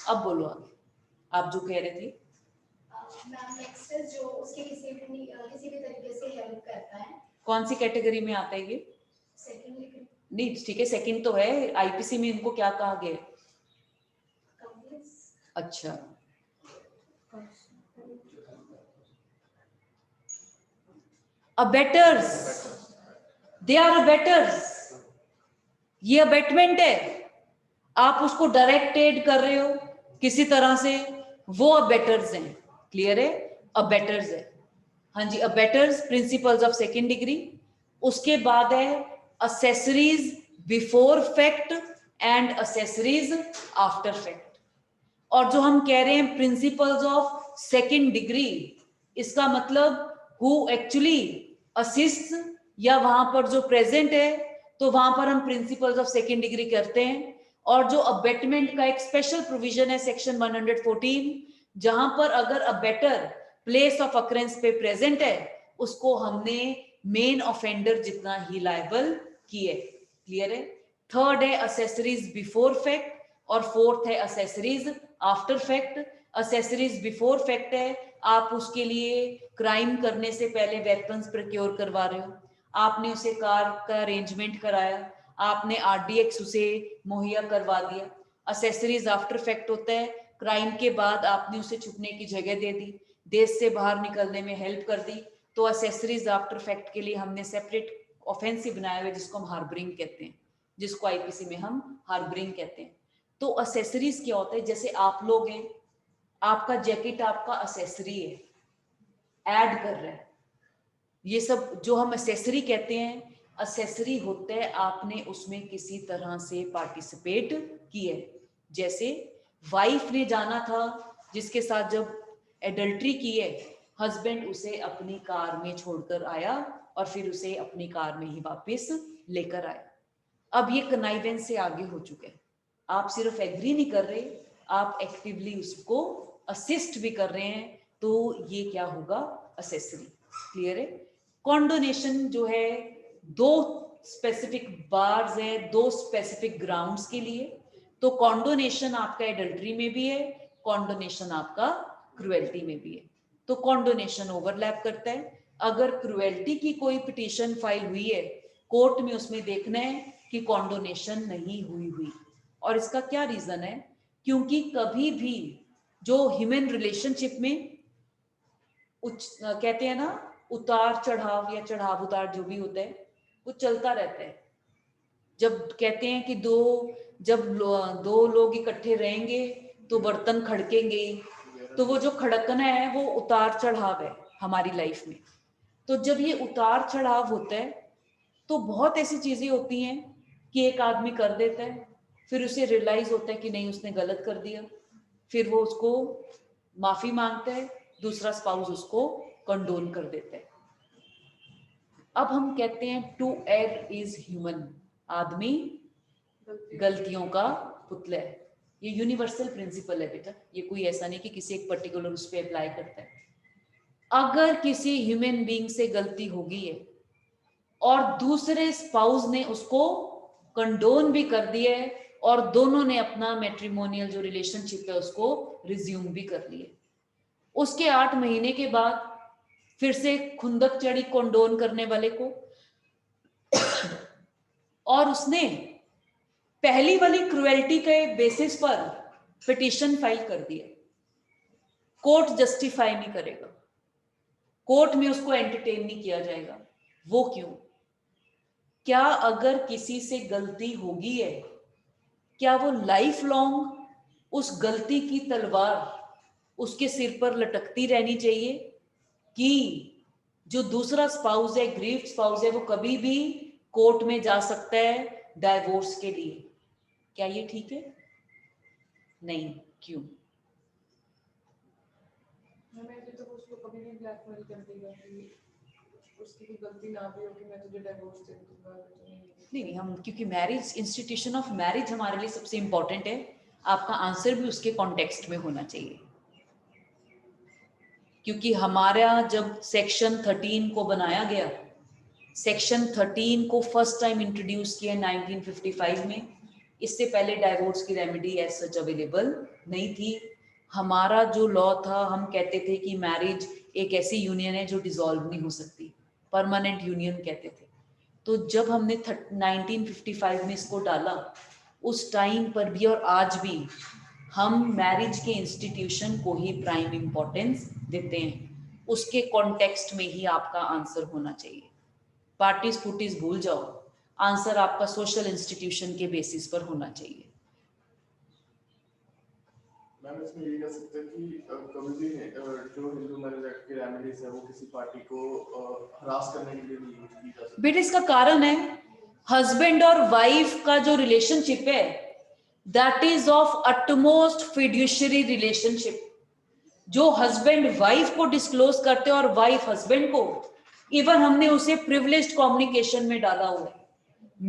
अब बोलो आगे, आप जो कह रहे थे। मैम नेक्स्ट है जो उसके किसी भी तरीके से हेल्प करता है। कौन सी कैटेगरी में आता है ये? Second degree. नहीं ठीक है, सेकंड तो है। आईपीसी में इनको क्या कहा गया? अच्छा, अबेटर्स, दे आर अबेटर्स। ये अबेटमेंट है, आप उसको डायरेक्टेड कर रहे हो किसी तरह से, वो अबेटर्स हैं। क्लियर है? अबेटर्स है। हाँ जी, अबेटर्स प्रिंसिपल्स ऑफ सेकंड डिग्री। उसके बाद है accessories before fact and accessories after fact. और जो हम कह रहे हैं प्रिंसिपल्स ऑफ सेकंड डिग्री, इसका मतलब हु एक्चुअली असिस्ट, या वहां पर जो प्रेजेंट है तो वहां पर हम प्रिंसिपल्स ऑफ सेकंड डिग्री करते हैं। और जो अबेटमेंट का एक स्पेशल प्रोविजन है सेक्शन 114, जहां पर अगर अबेटर प्लेस ऑफ अकरेंस पे प्रेजेंट है, उसको हमने मेन ऑफेंडर जितना ही लायबल किए। क्लियर है? थर्ड है असेसरीज बिफोर फैक्ट, और फोर्थ है accessories after fact. Accessories before fact है आप उसके लिए क्राइम करने से पहले वेपन्स प्रोक्योर करवा रहे हो, आपने उसे कार का अरेंजमेंट कराया, आपने आरडीएक्स उसे मुहैया करवा दिया। असेसरीज आफ्टर फैक्ट होता है क्राइम के बाद आपने उसे छुपने की जगह दे दी, देश से बाहर निकलने में हेल्प कर दी। तो असेसरीज आफ्टर फैक्ट के लिए हमने सेपरेट ऑफेंसिव बनाया हुआ जिसको हम हार्बरिंग कहते हैं, जिसको आईपीसी में हम हार्बरिंग कहते हैं। तो असेसरीज क्या होता है? जैसे आप लोग हैं, आपका जैकेट आपका असेसरी है, ऐड कर रहा है। ये सब जो हम असेसरी कहते हैं, असेसरी होता है आपने उसमें किसी तरह से पार्टिसिपेट किया। जैसे वाइफ ने जाना था जिसके साथ जब एडल्ट्री की है, हस्बैंड उसे अपनी कार में छोड़कर आया और फिर उसे अपनी कार में ही वापस लेकर आया। अब ये कनाइवेंस से आगे हो चुके हैं। आप सिर्फ एग्री नहीं कर रहे, आप एक्टिवली उसको असिस्ट भी कर रहे हैं, तो ये क्या होगा? असेसरी। क्लियर है? कॉन्डोनेशन जो है 2 स्पेसिफिक बार्स है, 2 स्पेसिफिक ग्राउंड्स के लिए। तो कॉन्डोनेशन आपका एडल्ट्री में भी है, कॉन्डोनेशन आपका क्रुएल्टी में भी है। तो कॉन्डोनेशन ओवरलैप करता है। अगर क्रुएल्टी की कोई पिटीशन फाइल हुई है कोर्ट में, उसमें देखना है कि कॉन्डोनेशन नहीं हुई। और इसका क्या रीजन है? क्योंकि कभी भी जो ह्यूमन रिलेशनशिप में कहते हैं ना, उतार चढ़ाव या चढ़ाव उतार जो भी होता है वो चलता रहता है। जब कहते हैं कि जब दो लोग इकट्ठे रहेंगे तो बर्तन खड़केंगे, तो वो जो खड़कना है वो उतार चढ़ाव है हमारी लाइफ में। तो जब ये उतार चढ़ाव होता है तो बहुत ऐसी चीजें होती हैं कि एक आदमी कर देता है, फिर उसे रियलाइज होता है कि नहीं उसने गलत कर दिया, फिर वो उसको माफी मांगता है, दूसरा स्पाउस उसको कंडोन कर देता है। अब हम कहते हैं टू एर्र इज ह्यूमन, आदमी गलतियों का पुतला है। ये यूनिवर्सल प्रिंसिपल है बेटा, ये कोई ऐसा नहीं कि किसी एक पर्टिकुलर उस पर अप्लाई करता है। अगर किसी ह्यूमन बीइंग से गलती हो गई है और दूसरे स्पाउस ने उसको कंडोन भी कर दिया है, और दोनों ने अपना मैट्रिमोनियल जो रिलेशनशिप है उसको रिज्यूम भी कर लिए। उसके 8 महीने के बाद फिर से खुंदक चढ़ी कंडोन करने वाले को, और उसने पहली वाली क्रुएल्टी के बेसिस पर पिटीशन फाइल कर दिया। कोर्ट जस्टिफाई नहीं करेगा, कोर्ट में उसको एंटरटेन नहीं किया जाएगा। वो क्यों? क्या अगर किसी से गलती होगी है, क्या वो लाइफ लॉन्ग उस गलती की तलवार उसके सिर पर लटकती रहनी चाहिए कि जो दूसरा स्पाउस है, ग्रीव्ड स्पाउस है, वो कभी भी कोर्ट में जा सकता है डाइवोर्स के लिए? क्या ये ठीक है? नहीं। क्यों? मैं तो उसको कभी भी ब्लैकमेल कर देगा कि उसकी कोई गलती ना भी हो कि मैं तुझे डिवोर्स दे दूंगा। नहीं, हम क्योंकि मैरिज, इंस्टीट्यूशन ऑफ मैरिज हमारे लिए सबसे इंपॉर्टेंट है, आपका आंसर भी उसके कॉन्टेक्स्ट में होना चाहिए। क्योंकि हमारा जब सेक्शन 13 को बनाया गया, सेक्शन 13 को फर्स्ट टाइम इंट्रोड्यूस किया 1955 में। इससे पहले डाइवोर्स की रेमेडी एज सच अवेलेबल नहीं थी। हमारा जो लॉ था, हम कहते थे कि मैरिज एक ऐसी यूनियन है जो डिसॉल्व नहीं हो सकती, परमानेंट यूनियन कहते थे। तो जब हमने 1955 में इसको डाला, उस टाइम पर भी और आज भी हम मैरिज के इंस्टीट्यूशन को ही प्राइम इंपॉर्टेंस देते हैं। उसके कॉन्टेक्स्ट में ही आपका आंसर होना चाहिए। पार्टीज फूटीज भूल जाओ, आंसर आपका सोशल इंस्टीट्यूशन के बेसिस पर होना चाहिए। मैम इसमें ये कह सकते हैं कि कभी भी जो हिंदू मैरिज एक्ट की रेमेडीज है वो किसी पार्टी को हरास करने के लिए नहीं यूज की जा सकती। बेटे इसका कारण है, हस्बैंड और वाइफ का जो रिलेशनशिप है that is of utmost fiduciary relationship. जो हस्बैंड वाइफ को डिस्क्लोज करते हैं और वाइफ हस्बैंड को, इवन हमने उसे प्रिविलेज्ड कम्युनिकेशन में डाला हुआ है।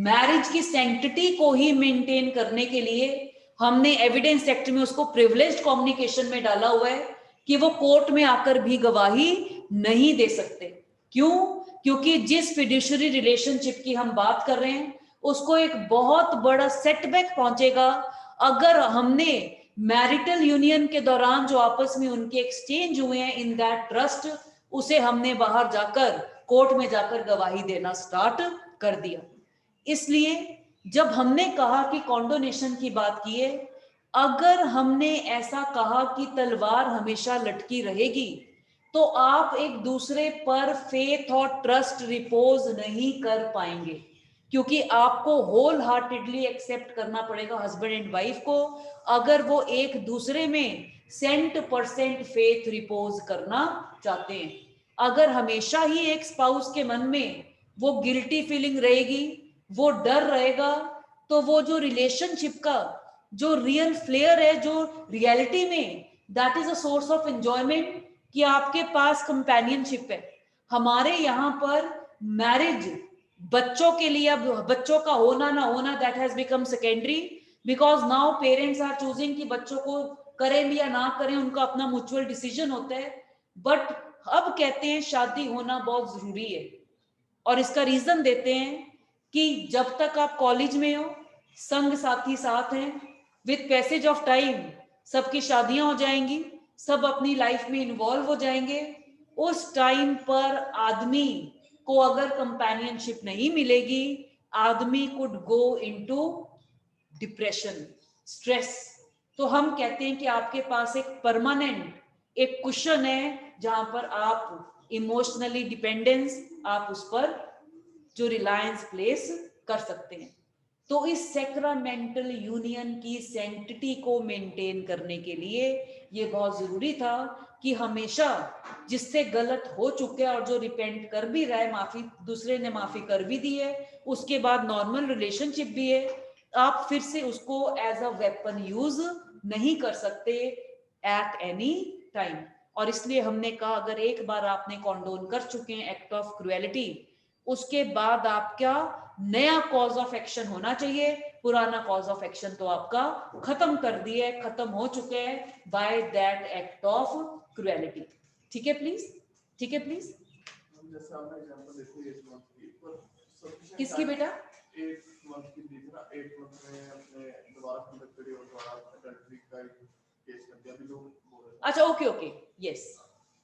मैरिज की सैंक्टिटी को ही मेंटेन करने के लिए हमने एविडेंस एक्ट में उसको प्रिविलेज्ड कम्युनिकेशन में डाला हुआ है कि वो कोर्ट में आकर भी गवाही नहीं दे सकते। क्यों? क्योंकि जिस फिड्यूशियरी रिलेशनशिप की हम बात कर रहे हैं उसको एक बहुत बड़ा सेटबैक पहुंचेगा अगर हमने मैरिटल यूनियन के दौरान जो आपस में उनके एक्सचेंज हुए हैं इन दैट ट्रस्ट, उसे हमने बाहर जाकर कोर्ट में जाकर गवाही देना स्टार्ट कर दिया। इसलिए जब हमने कहा कि कॉन्डोनेशन की बात की है, अगर हमने ऐसा कहा कि तलवार हमेशा लटकी रहेगी तो आप एक दूसरे पर फेथ और ट्रस्ट रिपोज नहीं कर पाएंगे, क्योंकि आपको होल हार्टेडली एक्सेप्ट करना पड़ेगा हस्बैंड एंड वाइफ को अगर वो एक दूसरे में 100% फेथ रिपोज करना चाहते हैं। अगर हमेशा ही एक स्पाउस के मन में वो गिल्टी फीलिंग रहेगी, वो डर रहेगा, तो वो जो रिलेशनशिप का जो रियल फ्लेयर है, जो रियलिटी में that is a source of enjoyment कि आपके पास कंपेनियनशिप है। हमारे यहाँ पर मैरिज बच्चों के लिए, अब बच्चों का होना ना होना that has become secondary, because now parents are choosing कि बच्चों को करें भी या ना करें, उनका अपना म्यूचुअल डिसीजन होता है। बट अब कहते हैं शादी होना बहुत जरूरी है, और इसका रीजन देते हैं कि जब तक आप कॉलेज में हो, संग साथी साथ हैं, विद पैसेज ऑफ टाइम सबकी शादियां हो जाएंगी, सब अपनी लाइफ में इन्वॉल्व हो जाएंगे। उस टाइम पर आदमी को अगर कंपेनियनशिप नहीं मिलेगी, आदमी could go into depression, stress. तो हम कहते हैं कि आपके पास एक परमानेंट एक कुशन है जहां पर आप इमोशनली डिपेंडेंस, आप उस पर जो रिलायंस प्लेस कर सकते हैं। तो इस सैक्रामेंटल यूनियन की सैंक्टिटी को मेंटेन करने के लिए ये बहुत जरूरी था कि हमेशा जिससे गलत हो चुके और जो रिपेंट कर भी रहा है, माफी दूसरे ने माफी कर भी दी है, उसके बाद नॉर्मल रिलेशनशिप भी है, आप फिर से उसको एज अ वेपन यूज नहीं कर सकते एट एनी टाइम। और इसलिए हमने कहा अगर एक बार आपने कॉन्डोन कर चुके हैं एक्ट ऑफ क्रुएलिटी, उसके बाद आपका नया कॉज ऑफ एक्शन होना चाहिए। पुराना कॉज ऑफ एक्शन तो आपका खत्म कर दिया है, खत्म हो चुके हैं by that act of cruelty. ठीक है प्लीज, ठीक है प्लीज। जैसे आपने एग्जांपल देखी है इस मंथ की, पर किसकी बेटा? 8 मंथ की दी थी ना, 8 मंथ में अपने दोबारा कंडक्ट करी और दोबारा अडल्ट्री का केस कर दिया, अभी जो बोल रहे थे। अच्छा ओके ओके यस,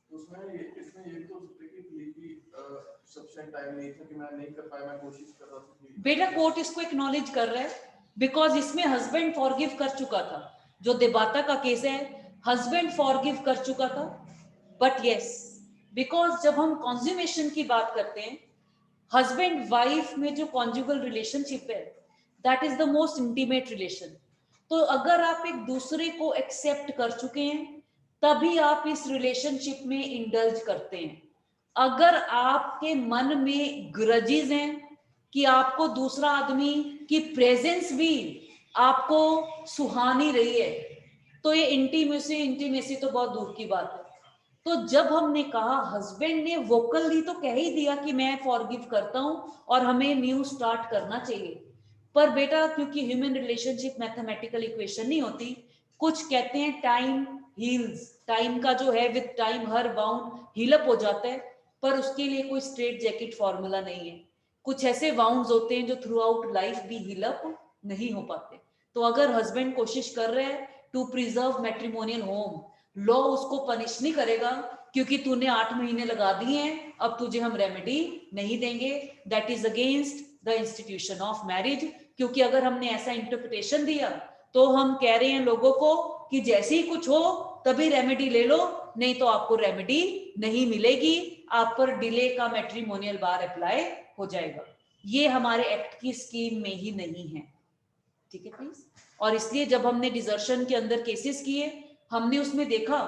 उसमें इसमें ये तो हो सकता है कि सफिशिएंट टाइम नहीं था कि मैं नहीं कर पाया, मैं कोशिश कर रहा था कि बेटा कोर्ट इसको एक्नॉलेज कर रहा है बिकॉज इसमें हस्बैंड फॉरगिव कर चुका था। जो देबाता का केस है हस्बैंड फॉरगिव कर चुका था, बट यस बिकॉज जब हम कॉन्ज्यूमेशन की बात करते हैं, हस्बैंड वाइफ में जो कॉन्जुगल रिलेशनशिप है that is the most intimate relation. तो अगर आप एक दूसरे को एक्सेप्ट कर चुके हैं तभी आप इस रिलेशनशिप में इंडल्ज करते हैं। अगर आपके मन में ग्रजेस हैं कि आपको दूसरा आदमी की प्रेजेंस भी आपको सुहानी रही है, तो ये इंटीमेसी तो बहुत दूर की बात है। तो जब हमने कहा, हस्बैंड ने वोकली तो कह ही दिया कि मैं फॉरगिव करता हूं और हमें न्यू स्टार्ट करना चाहिए, पर बेटा क्योंकि ह्यूमन रिलेशनशिप मैथमेटिकल इक्वेशन नहीं होती, कुछ कहते हैं टाइम हील्स, टाइम का जो है विद टाइम हर बाउंड हील अप हो जाता है, पर उसके लिए कोई स्ट्रेट जैकेट फॉर्मूला नहीं है। कुछ ऐसे बाउंड्स होते हैं जो थ्रू आउट लाइफ भी हील अप नहीं हो पाते। तो अगर हस्बैंड कोशिश कर रहे हैं to preserve matrimonial home, law उसको पनिश नहीं करेगा क्योंकि तूने 8 महीने लगा दिए हैं, अब तुझे हम रेमेडी नहीं देंगे। That is against the institution of marriage. क्योंकि अगर हमने ऐसा इंटरप्रिटेशन दिया तो हम कह रहे हैं लोगों को कि जैसे ही कुछ हो तभी रेमेडी ले लो, नहीं तो आपको रेमेडी नहीं मिलेगी, आप पर डिले का मैट्रिमोनियल बार अप्लाई हो जाएगा। ये हमारे एक्ट की स्कीम में ही नहीं है, ठीक है प्लीज। और इसलिए जब हमने डिजर्शन के अंदर केसेस किए, हमने उसमें देखा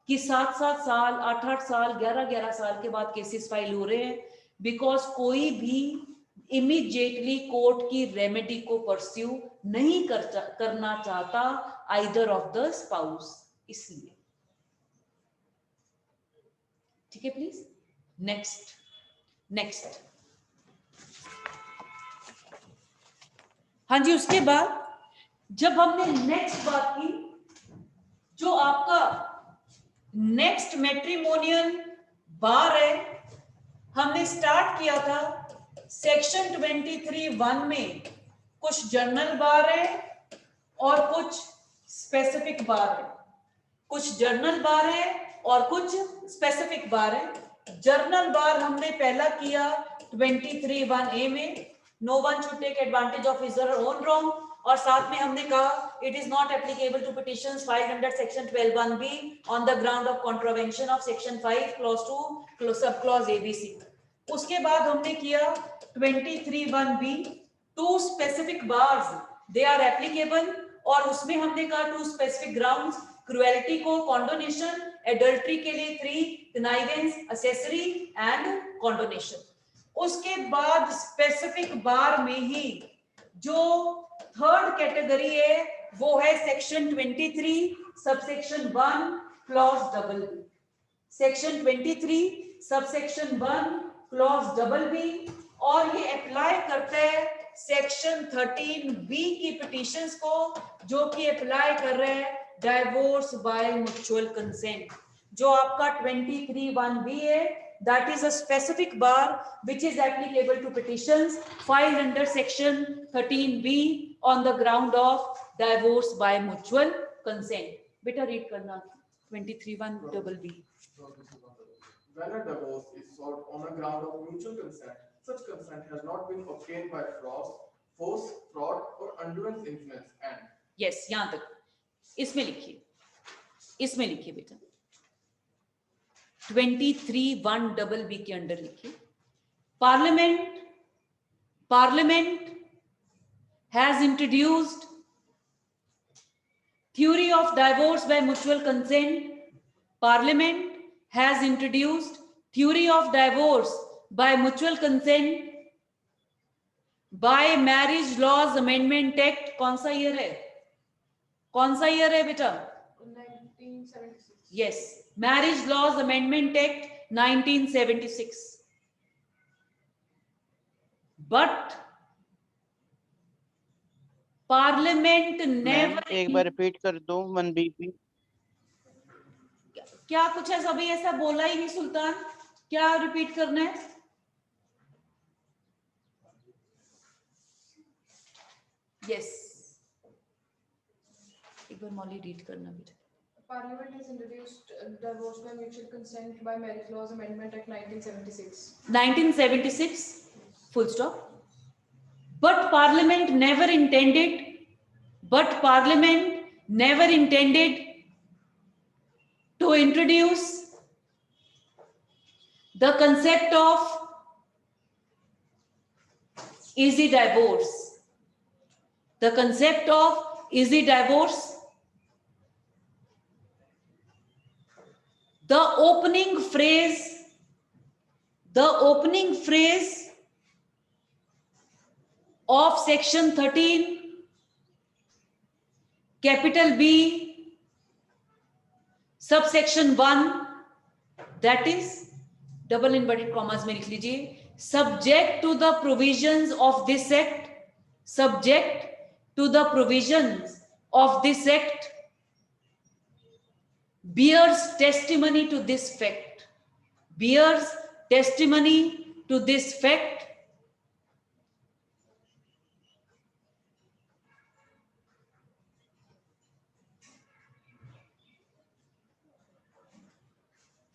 कि 7-7 साल, 8-8 साल, 11-11 साल के बाद केसेस फाइल हो रहे हैं, बिकॉज कोई भी इमीडिएटली कोर्ट की रेमेडी को परस्यू नहीं करना चाहता आइदर ऑफ द स्पाउस, इसलिए। ठीक है प्लीज। नेक्स्ट हाँ जी, उसके बाद जब हमने नेक्स्ट बात की, जो आपका नेक्स्ट मैट्रिमोनियल बार है, हमने स्टार्ट किया था सेक्शन 23(1) में कुछ जर्नल बार है और कुछ स्पेसिफिक बार है। कुछ जर्नल बार है और कुछ स्पेसिफिक बार है। जर्नल बार हमने पहला किया 23(1)A में, no one should take advantage of his और ओन रॉन्ग, और साथ में हमने कहा it is not applicable to petitions filed under section 12(1)B on the ground of contravention of section 5 clause 2 sub clause ABC। उसके बाद हमने किया 23(1)B, to specific bars they are applicable, और उसमें हमने कहा टू स्पेसिफिक ग्राउंड्स, क्रुएल्टी को कॉन्डोनेशन, adultery के लिए 3, कनाइवेंस, असेसरी एंड कॉन्डोनेशन। उसके बाद स्पेसिफिक बार में ही जो थर्ड कैटेगरी है वो है section 23 subsection 1 clause B। Section 23 subsection 1 clause B, और ये अप्लाई करता है सेक्शन 13B की पिटिशंस को, जो कि अप्लाई कर रहे हैं डाइवोर्स बाय म्यूचुअल कंसेंट। जो आपका 23(1)B है, that is a specific bar which is applicable to petitions filed under section 13B on the ground of divorce by mutual consent. बेटा रीड करना 23(1)B। When a divorce is sought on a ground of mutual consent, such consent has not been obtained by force, fraud, or undue influence, and yes, यहां तक इसमें लिखिए बेटा 23(1)B के under लिखिए, Parliament has introduced theory of divorce by mutual consent. Parliament has introduced theory of divorce by mutual consent by Marriage Laws Amendment Act. कौन सा year है बेटा? 1976. Yes, Marriage Laws Amendment Act 1976. But Parliament never. एक बार repeat कर दो 1B। क्या कुछ ऐसा अभी ऐसा बोला ही नहीं सुल्तान, क्या रिपीट करना है? Yes. एक बार मॉली रीड करना बेटा. Parliament has introduced divorce by mutual consent by Marriage Laws Amendment Act 1976. 1976. Full stop. But Parliament never intended to introduce the concept of easy divorce. The concept of easy divorce. The opening phrase of section 13, capital B, subsection 1, that is double inverted commas में लिख लीजिए, subject to the provisions of this act, subject to the provisions of this act, bears testimony to this fact, bears testimony to this fact,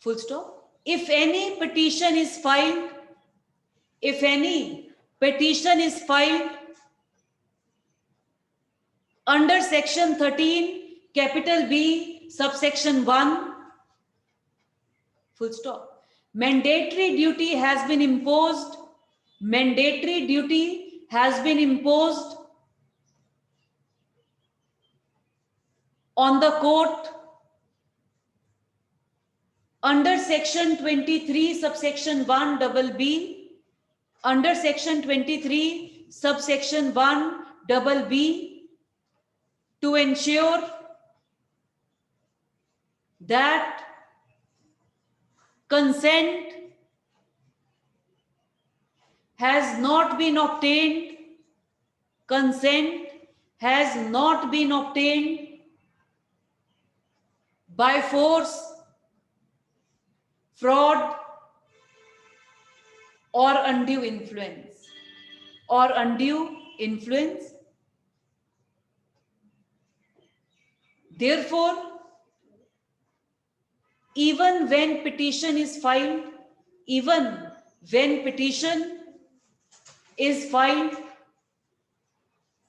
full stop. If any petition is filed under section 13 capital B subsection 1, full stop, mandatory duty has been imposed on the court under section 23 subsection 1 double B, under section 23 subsection 1 double B, to ensure that consent has not been obtained by force, fraud, or undue influence. Therefore, even when petition is filed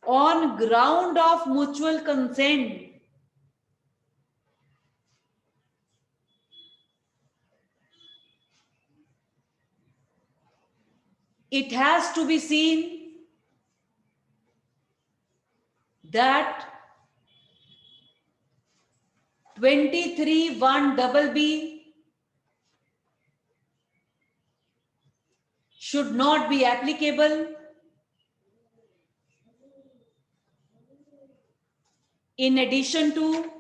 on ground of mutual consent, it has to be seen that 23(1) double B should not be applicable in addition to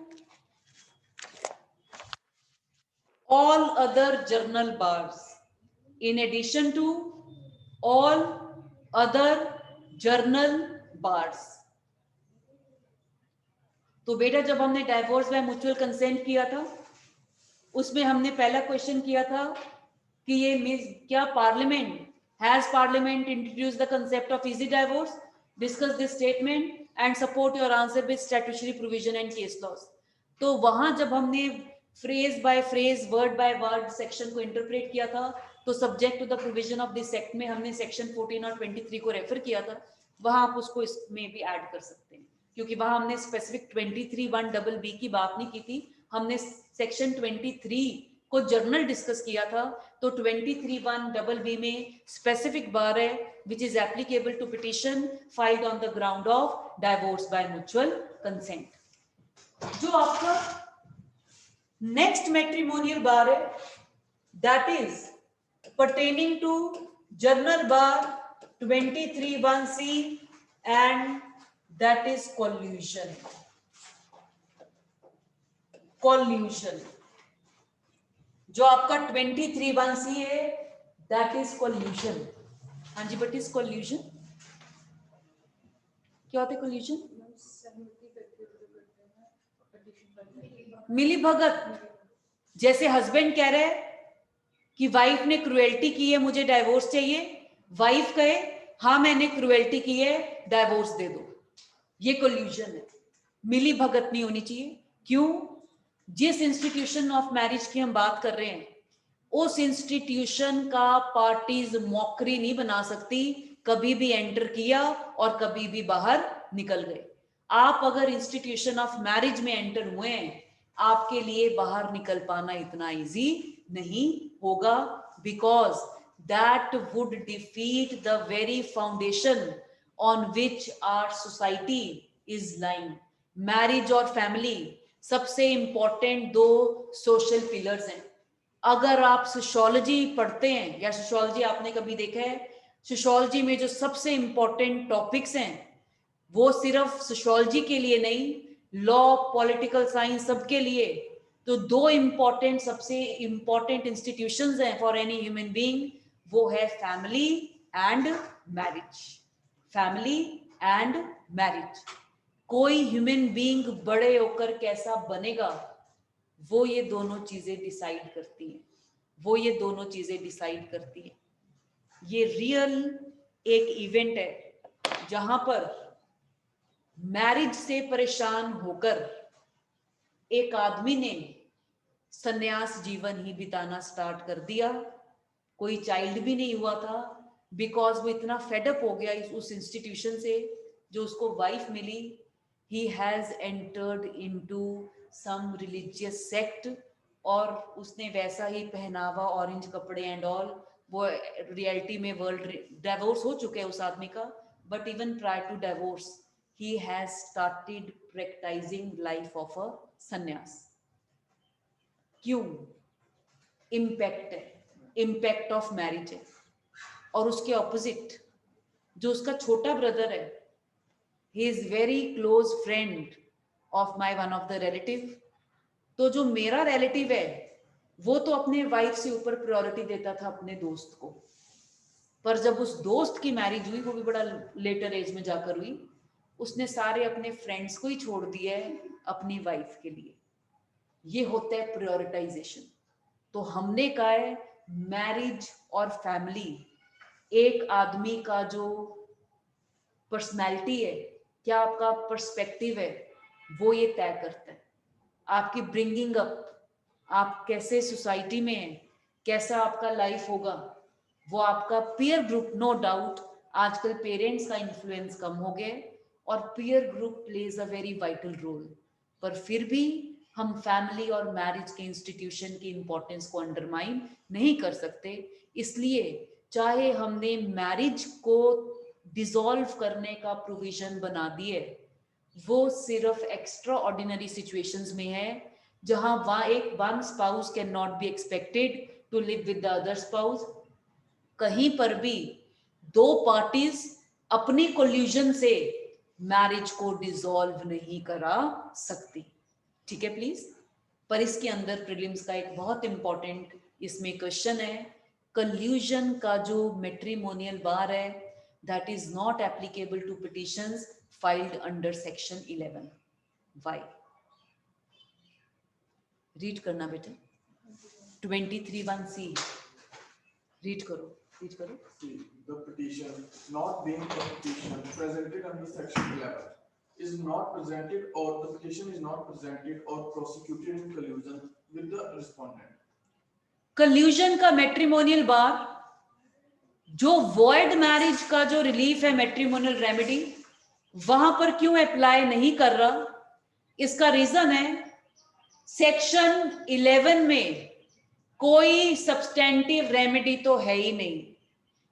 all other journal bars. तो बेटा जब हमने divorce by mutual consent किया था उसमें हमने पहला question किया था कि ये क्या has parliament introduced the concept of easy divorce? Discuss this statement and support your answer with statutory provision and case laws. तो वहां जब हमने phrase by phrase word by word section को इंटरप्रेट किया था तो subject to the provision of this act में हमने सेक्शन 14 और 23 को रेफर किया था, वहां आप उसको इसमें भी ऐड कर सकते हैं क्योंकि वहां हमने स्पेसिफिक 23(1) डबल बी की बात नहीं की थी, हमने सेक्शन 23 को जर्नल डिस्कस किया था। तो 23(1) डबल बी में स्पेसिफिक बार है which is applicable to petition filed on the ground of divorce by mutual consent. जो आपका नेक्स्ट मैट्रिमोनियल बार है that is pertaining to journal bar 23(1)(c) and that is collusion। जो आपका 23(1)(c) है that is collusion। हाँ जी, what is collusion? क्या होता है collusion? मिली भगत। जैसे हस्बैंड कह रहे हैं कि वाइफ ने क्रुएल्टी की है, मुझे डाइवोर्स चाहिए, वाइफ कहे हाँ मैंने क्रुएल्टी की है, डाइवोर्स दे दो, ये कोल्यूशन है, मिली भगत नहीं होनी चाहिए। क्यों? जिस इंस्टीट्यूशन ऑफ मैरिज की हम बात कर रहे हैं, उस इंस्टीट्यूशन का पार्टीज मॉकरी नहीं बना सकती, कभी भी एंटर किया और कभी भी बाहर निकल गए। आप अगर इंस्टीट्यूशन ऑफ मैरिज में एंटर हुए हैं, आपके लिए बाहर निकल पाना इतना इजी नहीं होगा, because that would defeat the very foundation on which our society is lying. Marriage और फैमिली सबसे इंपॉर्टेंट दो सोशल पिलर्स हैं। अगर आप सोशियोलॉजी पढ़ते हैं, या सोशियोलॉजी आपने कभी देखा है, सोशियोलॉजी में जो सबसे इंपॉर्टेंट टॉपिक्स हैं वो सिर्फ सोशियोलॉजी के लिए नहीं, लॉ, पॉलिटिकल साइंस, सबके लिए। तो दो इंपॉर्टेंट, सबसे इंपॉर्टेंट इंस्टीट्यूशंस हैं फॉर एनी ह्यूमन बीइंग, वो है family and marriage. Family and marriage. कोई ह्यूमन बीइंग बड़े होकर कैसा बनेगा, वो ये दोनों चीजें डिसाइड करती हैं, वो ये दोनों चीजें डिसाइड करती हैं। ये रियल एक इवेंट है जहां पर मैरिज से परेशान होकर एक आदमी ने संन्यास जीवन ही बिताना स्टार्ट कर दिया। कोई चाइल्ड भी नहीं हुआ था, बिकॉज वो इतना फेडअप हो गया उस इंस्टीट्यूशन से जो उसको वाइफ मिली। He has entered into some religious sect, और उसने वैसा ही पहनावा, ऑरेंज कपड़े एंड ऑल। वो रियलिटी में वर्ल्ड डिवोर्स हो चुका है उस आदमी का, but even prior to divorce he has started practicing life of a sannyas. क्यों? इम्पैक्ट है, इम्पैक्ट ऑफ मैरिज है। और उसके ऑपोजिट जो उसका छोटा ब्रदर है, he is very close friend of my one of the relative। तो जो मेरा रिलेटिव है वो तो अपने वाइफ से ऊपर प्रायोरिटी देता था अपने दोस्त को, पर जब उस दोस्त की मैरिज हुई, वो भी बड़ा लेटर एज में जाकर हुई, उसने सारे अपने फ्रेंड्स को ही छोड़ दिया है अपनी वाइफ के लिए। ये होता है प्रायोरिटाइजेशन। तो हमने कहा है मैरिज और फैमिली एक आदमी का जो पर्सनैलिटी है, क्या आपका पर्सपेक्टिव है, वो ये तय करता है। आपकी ब्रिंगिंग अप, आप कैसे सोसाइटी में हैं, कैसा आपका लाइफ होगा, वो आपका पीयर ग्रुप। नो डाउट आजकल पेरेंट्स का इन्फ्लुएंस कम हो गया और peer group plays a very vital role, पर फिर भी हम फैमिली और मैरिज के इंस्टीट्यूशन की इंपॉर्टेंस को अंडरमाइन नहीं कर सकते। इसलिए चाहे हमने मैरिज को डिसॉल्व करने का प्रोविजन बना दिए, वो सिर्फ एक्स्ट्रा ऑर्डिनरी सिचुएशंस में है जहां one spouse can not be expected to live with the other spouse. कहीं पर भी दो पार्टीज अपनी कोल्यूजन से मैरिज को डिसॉल्व नहीं करा सकती। ठीक है प्लीज। पर इसके अंदर प्रीलिम्स का एक बहुत इंपॉर्टेंट इसमें क्वेश्चन है, कोल्यूजन का जो मैट्रिमोनियल बार है that is not applicable to petitions filed under section 11। Why? Read करना बेटा 23(1)(c) रीड करो, रीड करो। See, the petition not being a petition presented under section 11 is not presented, or the petition is not presented or prosecuted in collusion with the respondent। collusion का matrimonial बार जो void marriage का जो relief है matrimonial remedy, वहां पर क्यों apply नहीं कर रहा? इसका रीजन है सेक्शन 11 में कोई सब्सटेंटिव रेमेडी तो है ही नहीं।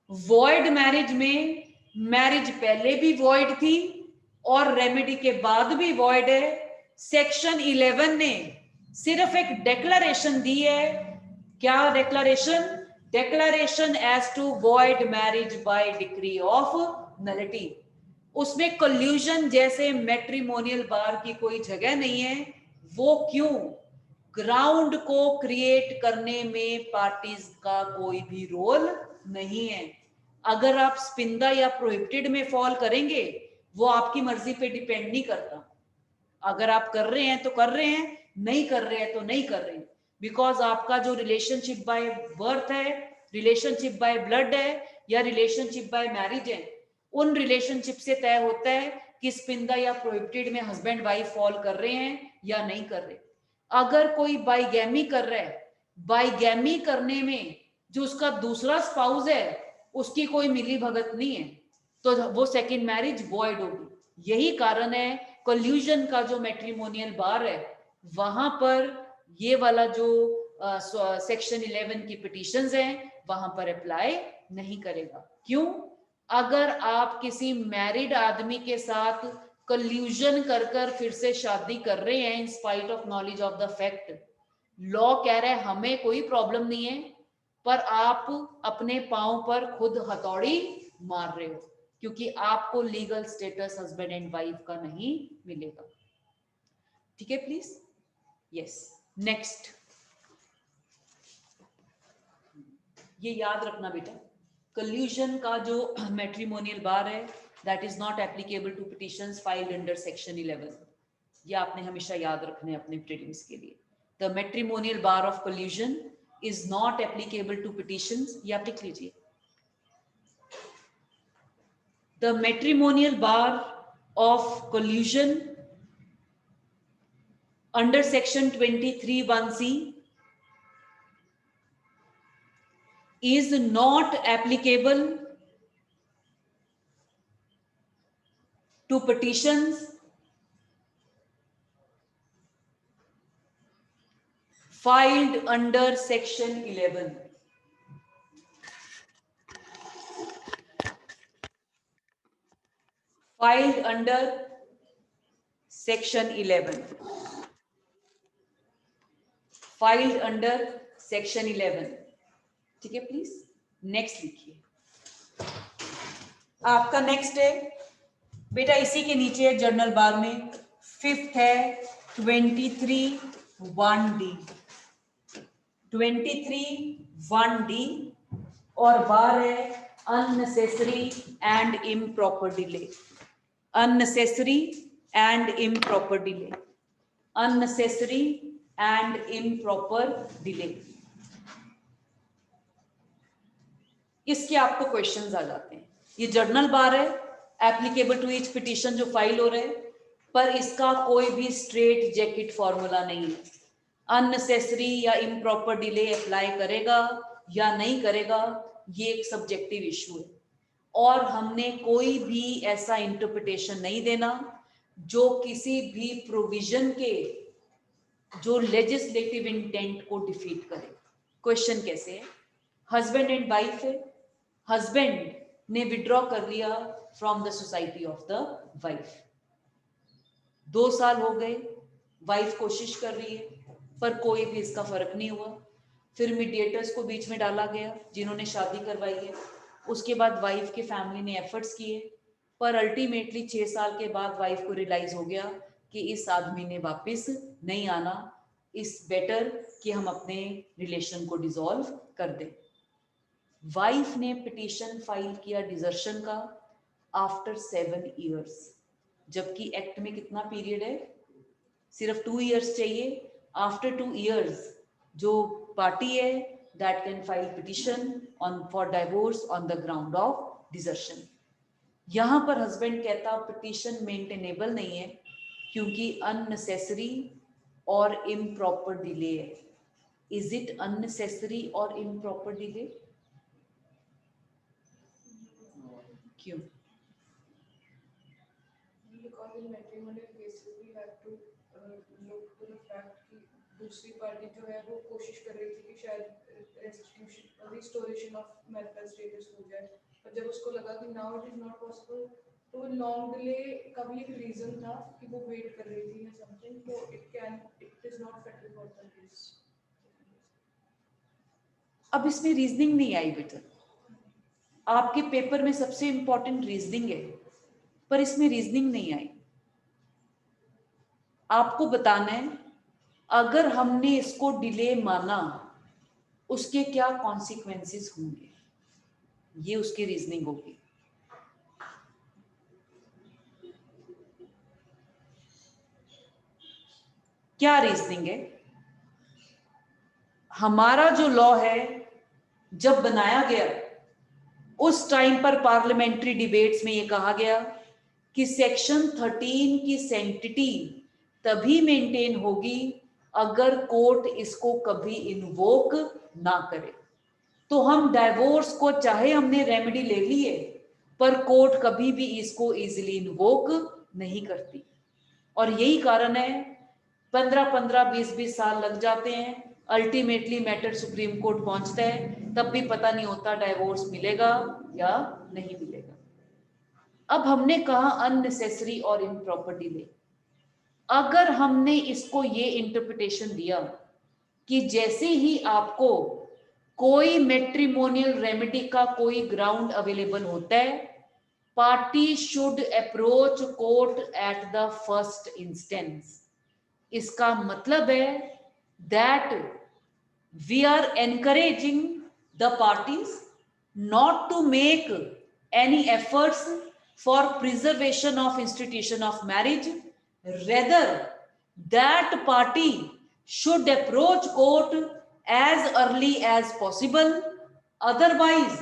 वॉइड मैरिज में मैरिज पहले भी वॉइड थी और रेमेडी के बाद भी वॉइड है। सेक्शन 11 ने सिर्फ एक डिक्लेरेशन दी है। क्या declaration? Declaration as to void marriage by decree of nullity. उसमें कोल्यूजन जैसे मैट्रिमोनियल बार की कोई जगह नहीं है। वो क्यों? ग्राउंड को क्रिएट करने में पार्टीज का कोई भी रोल नहीं है। अगर आप स्पिंदा या प्रोहिबिटेड में फॉल करेंगे वो आपकी मर्जी पे डिपेंड नहीं करता। अगर आप कर रहे हैं तो कर रहे हैं, नहीं कर रहे हैं तो नहीं कर रहे हैं, बिकॉज आपका जो रिलेशनशिप बाय बर्थ है, रिलेशनशिप बाय ब्लड है या रिलेशनशिप बाय मैरिज है, उन रिलेशनशिप से तय होता है कि स्पिंदा या प्रोहिबिटेड में हस्बैंड वाइफ फॉल कर रहे हैं या नहीं कर रहे। अगर कोई बाइगैमी कर रहा है, बाइगैमी करने में जो उसका दूसरा स्पाउस है उसकी कोई मिली भगत नहीं है, तो वो सेकंड मैरिज वॉइड होगी। यही कारण है कोल्यूजन का जो मैट्रिमोनियल बार है वहां पर ये वाला जो सेक्शन 11 की पिटिशंस हैं वहां पर अप्लाई नहीं करेगा। क्यों? अगर आप किसी मैरिड आदमी के साथ कोल्यूजन कर फिर से शादी कर रहे हैं इन spite of knowledge of the fact, law कह रहा है हमें कोई प्रॉब्लम नहीं है, पर आप अपने पांव पर खुद हथौड़ी मार रहे हो, क्योंकि आपको legal status husband and wife का नहीं मिलेगा। ठीक है प्लीज? Yes, next. ये याद रखना बेटा, कोल्यूजन का जो मैट्रिमोनियल बार है that is not applicable to petitions filed under section 11। ये आपने हमेशा याद रखने अपने प्रीलिम्स के लिए। The matrimonial bar of collusion is not applicable to petitions, ये आप लिख लीजिए। The matrimonial bar of collusion under section 23(1)(c) is not applicable to petitions filed under section 11. Filed under section 11. Filed under section 11। ठीक है please? Next लिखिए। आपका next है बेटा, इसी के नीचे जर्नल बार में फिफ्थ है 23(1)(d). 23(1)(d) और बार है unnecessary and improper delay. Unnecessary and improper delay. Unnecessary and improper delay. इसके आपको क्वेश्चंस आ जाते हैं। ये जर्नल बार है, एप्लीकेबल टू ईच पिटीशन जो फाइल हो रहे हैं, पर इसका कोई भी स्ट्रेट जैकेट फॉर्मूला नहीं है। अननेसेसरी या इम्प्रॉपर डिले अप्लाई करेगा या नहीं करेगा, ये एक सब्जेक्टिव इशू है, और हमने कोई भी ऐसा इंटरप्रिटेशन नहीं देना जो किसी भी प्रोविजन के जो लेजिस्लेटिव इंटेंट को डिफीट करे। क्वेश्चन कैसे है? हस्बैंड एंड वाइफ है, हस्बैंड ने विड्रॉ कर लिया from the society of the wife. 2 साल हो गए, वाइफ कोशिश कर रही है पर कोई भी इसका फर्क नहीं हुआ। फिर मीडिएटर्स को बीच में डाला गया जिन्होंने शादी करवाई है। उसके बाद वाइफ के फैमिली ने एफर्ट्स किए, पर अल्टीमेटली 6 साल के बाद वाइफ को रियलाइज हो गया कि इस आदमी ने वापस नहीं आना, इस बेटर कि हम अपने रिलेशन को डिसॉल्व कर दें। वाइफ ने पिटीशन फाइल किया डिजर्शन का आफ्टर 7 इयर्स, जबकि एक्ट में कितना पीरियड है? सिर्फ 2 इयर्स चाहिए। आफ्टर 2 इयर्स जो पार्टी है that can file petition on for divorce on the ground of desertion. यहां पर हस्बैंड कहता पिटीशन मेंटेनेबल नहीं है क्योंकि अननेसेसरी और इम्प्रॉपर डिले है। इज इट अननेसेसरी और इम्प्रॉपर डिले? क्यों? Because in matrimonial cases we have to look to the fact कि दूसरी पार्टी जो है वो कोशिश कर रही थी कि शायद restitution restoration of marital status हो जाए, और जब उसको लगा कि now it is not possible, तो लॉन्ग डिले का भी एक रीजन था कि वो वेट कर रही थी या समथिंग, तो it is not fatal for the case. अब इसमें रीजनिंग नहीं आई बेटा। आपके पेपर में सबसे इंपॉर्टेंट रीजनिंग है, पर इसमें रीजनिंग नहीं आई। आपको बताना है अगर हमने इसको डिले माना उसके क्या कॉन्सिक्वेंसेस होंगे, ये उसकी रीजनिंग होगी। क्या रीजनिंग है? हमारा जो लॉ है जब बनाया गया उस टाइम पर पार्लियामेंट्री डिबेट्स में ये कहा गया कि सेक्शन 13 की सैंक्टिटी तभी मेंटेन होगी अगर कोर्ट इसको कभी इन्वोक ना करे। तो हम डाइवोर्स को चाहे हमने रेमेडी ले ली है, पर कोर्ट कभी भी इसको इजीली इन्वोक नहीं करती। और यही कारण है 15-15, 20-20 साल लग जाते हैं, अल्टीमेटली मैटर सुप्रीम कोर्ट पहुंचता है, तब भी पता नहीं होता डाइवोर्स मिलेगा या नहीं मिलेगा। अब हमने कहा अननेसेसरी और इम्प्रॉपर डिले। अगर हमने इसको ये इंटरप्रिटेशन दिया कि जैसे ही आपको कोई मैट्रिमोनियल रेमेडी का कोई ग्राउंड अवेलेबल होता है, party should approach court at the first instance. इसका मतलब है that we are encouraging the parties not to make any efforts for preservation of institution of marriage. Rather, that party should approach court as early as possible. Otherwise,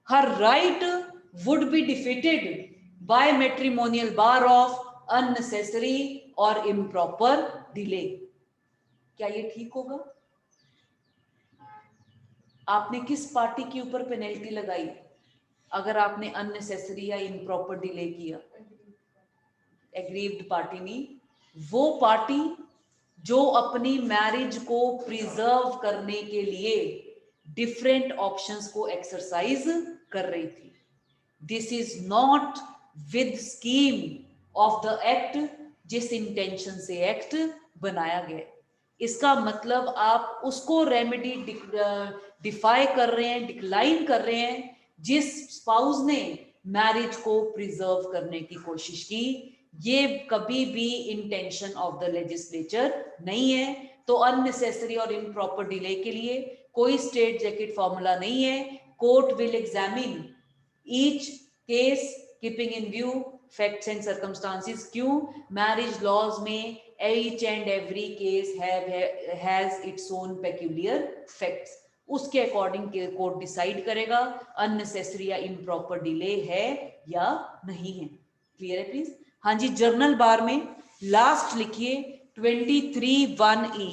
her right would be defeated by matrimonial bar of unnecessary or improper delay. क्या ये ठीक होगा? आपने किस party के ऊपर penalty लगाई अगर आपने अननेसेसरी या इम्प्रॉपर डिले किया? एग्रीव्ड पार्टी नहीं, वो पार्टी जो अपनी मैरिज को प्रिजर्व करने के लिए डिफरेंट ऑप्शंस को एक्सरसाइज कर रही थी। This is not with scheme of the act, जिस इंटेंशन से एक्ट बनाया गया। इसका मतलब आप उसको रेमेडी डिफाई कर रहे हैं, डिक्लाइन कर रहे हैं, जिस स्पाउस ने मैरिज को प्रिजर्व करने की कोशिश की। ये कभी भी इंटेंशन ऑफ द लेजिस्लेचर नहीं है। तो अननेसेसरी और इम्प्रॉपर डिले के लिए कोई स्ट्रेट जैकेट फॉर्मूला नहीं है। Court will examine each case keeping in view facts and circumstances. क्यों? मैरिज लॉज में each and every case has its own peculiar facts. उसके अकॉर्डिंग कोर्ट डिसाइड करेगा अननेसेसरी या इम्प्रॉपर डिले है या नहीं है। क्लियर है प्लीज? हाँ जी, जर्नल बार में लास्ट लिखिए 23(1)(e).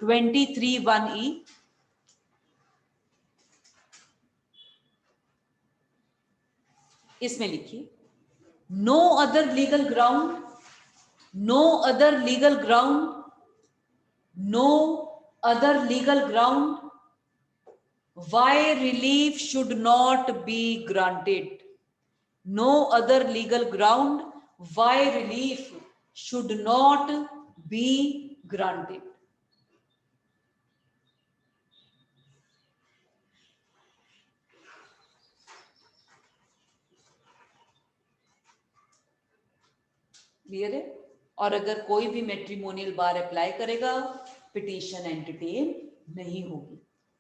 23(1)(e) इसमें लिखिए no other legal ground, no other legal ground, no other legal ground why relief should not be granted. No other legal ground why relief should not be granted. Clear है? और अगर कोई भी matrimonial बार apply करेगा, petition entertain नहीं होगी।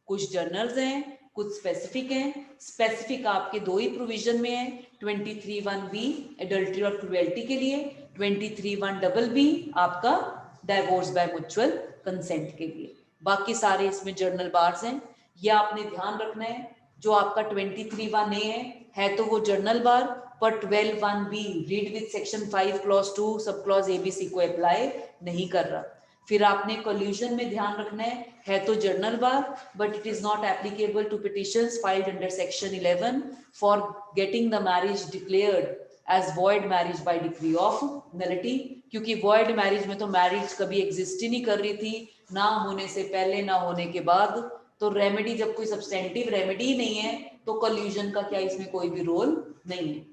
कुछ journals हैं, कुछ स्पेसिफिक हैं। स्पेसिफिक आपके दो ही प्रोविजन में है, 23(1)(b) एडल्ट्री और क्रुएल्टी के लिए, 23(1)(b) आपका डाइवोर्स बाय म्यूचुअल कंसेंट के लिए। बाकी सारे इसमें जर्नल बार्स हैं। ये आपने ध्यान रखना है। जो आपका 23(1)(a है तो वो जर्नल बार, पर 12(1)(b) read with section 5 clause 2 sub clause ABC को अप्लाई नहीं कर रहा। फिर आपने कोल्यूशन में ध्यान रखना है तो general bar, but it is not applicable to petitions filed under section 11 for getting the marriage declared as void marriage by decree of nullity. क्योंकि वॉइड मैरिज में तो मैरिज कभी एग्जिस्ट ही नहीं कर रही थी, ना होने से पहले ना होने के बाद। तो रेमेडी, जब कोई सब्सटेंटिव रेमेडी ही नहीं है तो कोल्यूशन का क्या इसमें कोई भी रोल नहीं है।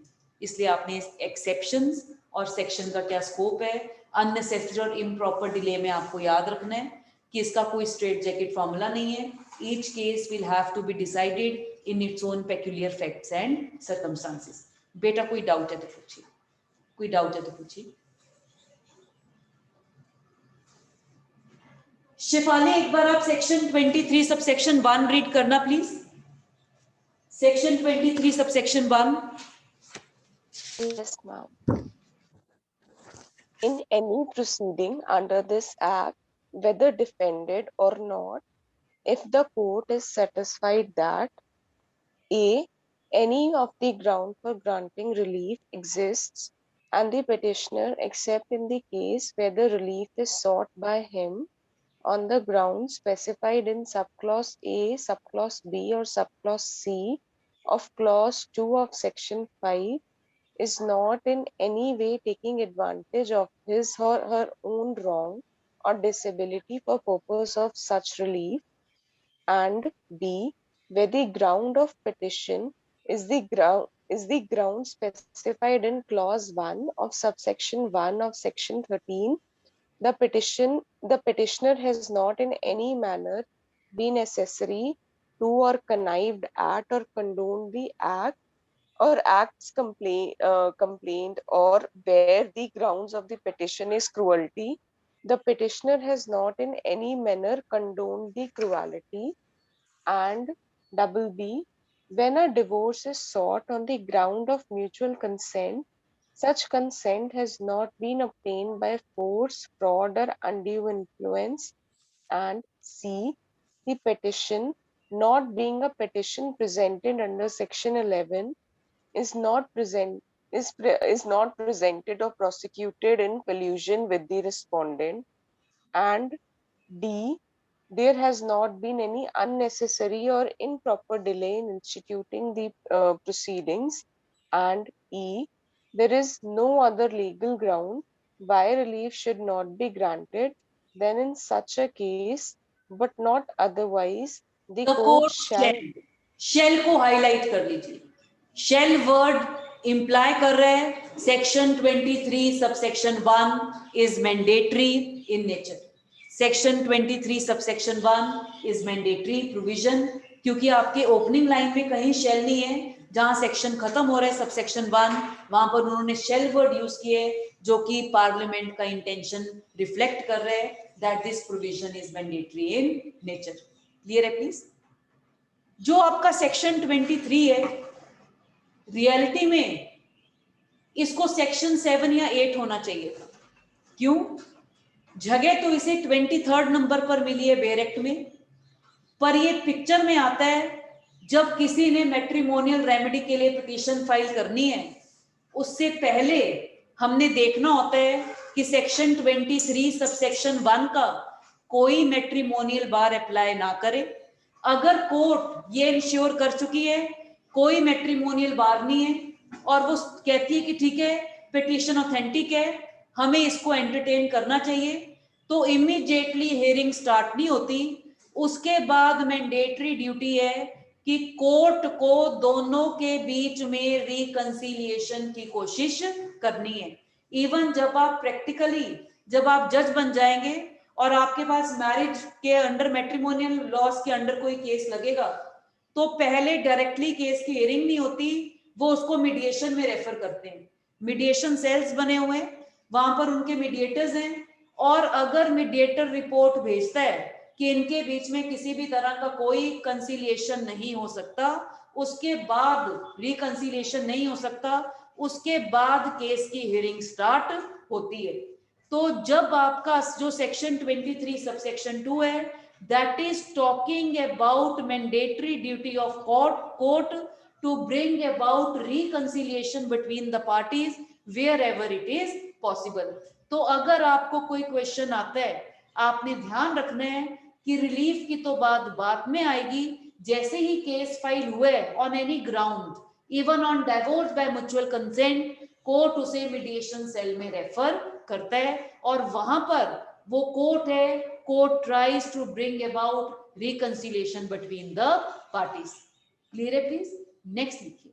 इसलिए आपने एक्सेप्शंस और सेक्शन का क्या स्कोप है, अननेसेसरी और इम्प्रॉपर डिले में आपको याद रखना है कि इसका कोई स्ट्रेट जैकेट फॉर्मूला नहीं है। Each case will have to be decided in its own peculiar facts and circumstances. बेटा कोई डाउट है तो पूछिए, कोई डाउट है तो पूछिए। शिफाली, एक बार आप सेक्शन 23 सब सेक्शन 1 रीड करना please. Section 23 sub section 1। Yes, ma'am. In any proceeding under this act, whether defended or not, if the court is satisfied that A, any of the ground for granting relief exists, and the petitioner, except in the case where the relief is sought by him on the grounds specified in subclause A, subclause B, or subclause C of clause 2 of section 5, is not in any way taking advantage of his or her own wrong or disability for purpose of such relief, and B, where the ground of petition is the ground specified in clause 1 of subsection 1 of section 13, the petitioner has not in any manner been accessory to or connived at or condoned the act or acts complained, or where the grounds of the petition is cruelty, the petitioner has not in any manner condoned the cruelty, and double B, when a divorce is sought on the ground of mutual consent, such consent has not been obtained by force, fraud, or undue influence, and C, the petition, not being a petition presented under section 11, is not present is not presented or prosecuted in collusion with the respondent, and D, there has not been any unnecessary or improper delay in instituting the proceedings, and E, there is no other legal ground why relief should not be granted, then in such a case, but not otherwise, the The court court shall. shall, shell को highlight कर लीजिए. Shell word imply कर रहा है section 23 subsection 1 is mandatory in nature. Section 23 subsection 1 is mandatory provision, क्योंकि आपके opening line में कहीं शेल नहीं है. जहां सेक्शन खत्म हो रहा है सबसेक्शन 1, वहां पर उन्होंने शेल वर्ड यूज किए, जो कि पार्लियामेंट का इंटेंशन रिफ्लेक्ट कर रहे हैं that this provision is mandatory in nature. Clear है प्लीज? जो आपका सेक्शन 23 है, रियलिटी में इसको सेक्शन 7 या 8 होना चाहिए था. क्यों? जगह तो इसे 23rd नंबर पर मिली है बेयर एक्ट में, पर ये पिक्चर में आता है जब किसी ने मैट्रिमोनियल रेमेडी के लिए पिटीशन फाइल करनी है, उससे पहले हमने देखना होता है कि सेक्शन 23 सबसेक्शन 1 का कोई मैट्रिमोनियल बार अप्लाई ना करे. अगर कोर्ट ये इंश्योर कर चुकी है कोई मैट्रिमोनियल बार नहीं है, और वो कहती है कि ठीक है पिटीशन ऑथेंटिक है, हमें इसको एंटरटेन करना चाहिए, तो इमीडिएटली हियरिंग स्टार्ट नहीं होती. उसके बाद मैंडेटरी ड्यूटी है कि कोर्ट को दोनों के बीच में रिकंसिलिएशन की कोशिश करनी है. इवन जब आप प्रैक्टिकली जब आप जज बन जाएंगे और आपके पास मैरिज के अंडर मैट्रिमोनियल लॉस के अंडर कोई केस लगेगा, तो पहले डायरेक्टली केस की हियरिंग नहीं होती, वो उसको मीडिएशन में रेफर करते हैं. मीडिएशन सेल्स बने हुए हैं, वहां पर उनके मीडिएटर्स हैं, और अगर मीडिएटर रिपोर्ट भेजता है कि इनके बीच में किसी भी तरह का कोई कंसिलिएशन नहीं हो सकता, उसके बाद रिकंसिलिएशन नहीं हो सकता, उसके बाद केस की हियरिंग स्टार्ट होती है. तो जब आपका जो सेक्शन 23 सबसेक्शन 2 है, that is talking about mandatory duty of court to bring about reconciliation between the parties wherever it is possible. तो अगर आपको कोई क्वेश्चन आता है, आपने ध्यान रखना है कि रिलीफ की तो बात में आएगी, जैसे ही केस फाइल हुए on any ground, even on divorce by mutual consent, court उसे मीडिएशन सेल में रेफर करता है, और वहां पर वो कोर्ट है, court tries to bring about reconciliation between the parties. Clear है प्लीज? नेक्स्ट लिखिए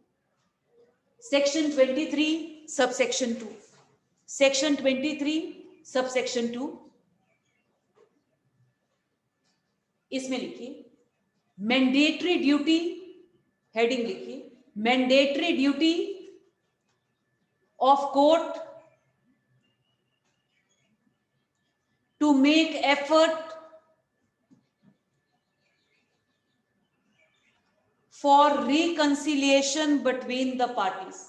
सेक्शन 23 सबसेक्शन 2. सेक्शन 23 सबसेक्शन 2, इसमें लिखिए मैंडेटरी ड्यूटी, हेडिंग लिखिए mandatory duty of court to make effort for reconciliation between the parties.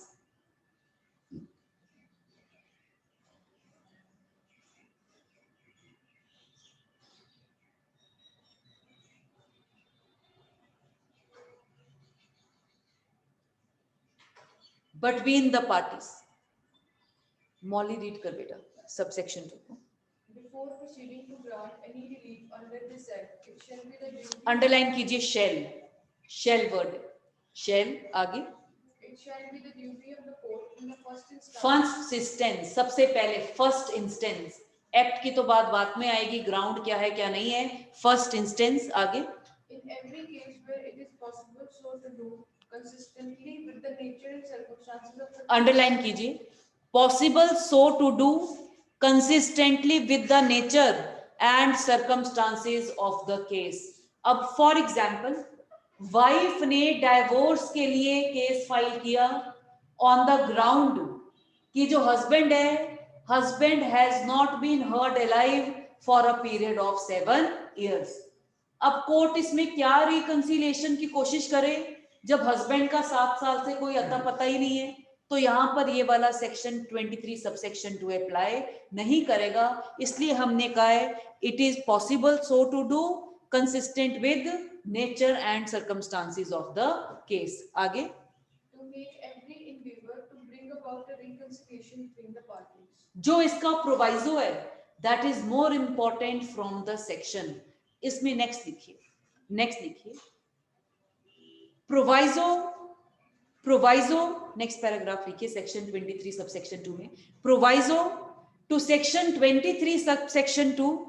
Between the parties. Molly read कर बेटा subsection 2 को। Before proceeding to grant any relief under this act, it shall be the duty. Underline कीजिए shell word, shell आगे। It shall be the duty of the court in the first instance. First instance, सबसे पहले first instance, act की तो बात में आएगी, ground क्या है क्या नहीं है, फर्स्ट इंस्टेंस आगे। In every case where it is possible so to do consistently with the nature and circumstances of the. Underline कीजिए, possible so to do consistently with the nature and circumstances of the case. अब for example wife ने divorce के लिए case file किया on the ground कि जो husband है, husband has not been heard alive for a period of 7 years। अब court इसमें क्या रिकंसिलिएशन की कोशिश करे जब हस्बैंड का 7 साल से कोई अता पता ही नहीं है, तो यहां पर ये वाला सेक्शन 23 सबसेक्शन 2 अप्लाई नहीं करेगा। इसलिए हमने कहा है it is possible so to do consistent with nature and circumstances of the case आगे। To make every endeavor to bring about a reconciliation between the parties. जो इसका प्रोवाइजो है that is more important from the section. इसमें next लिखिए proviso next paragraph लिखिए section 23 subsection 2 में। Proviso to section 23 subsection 2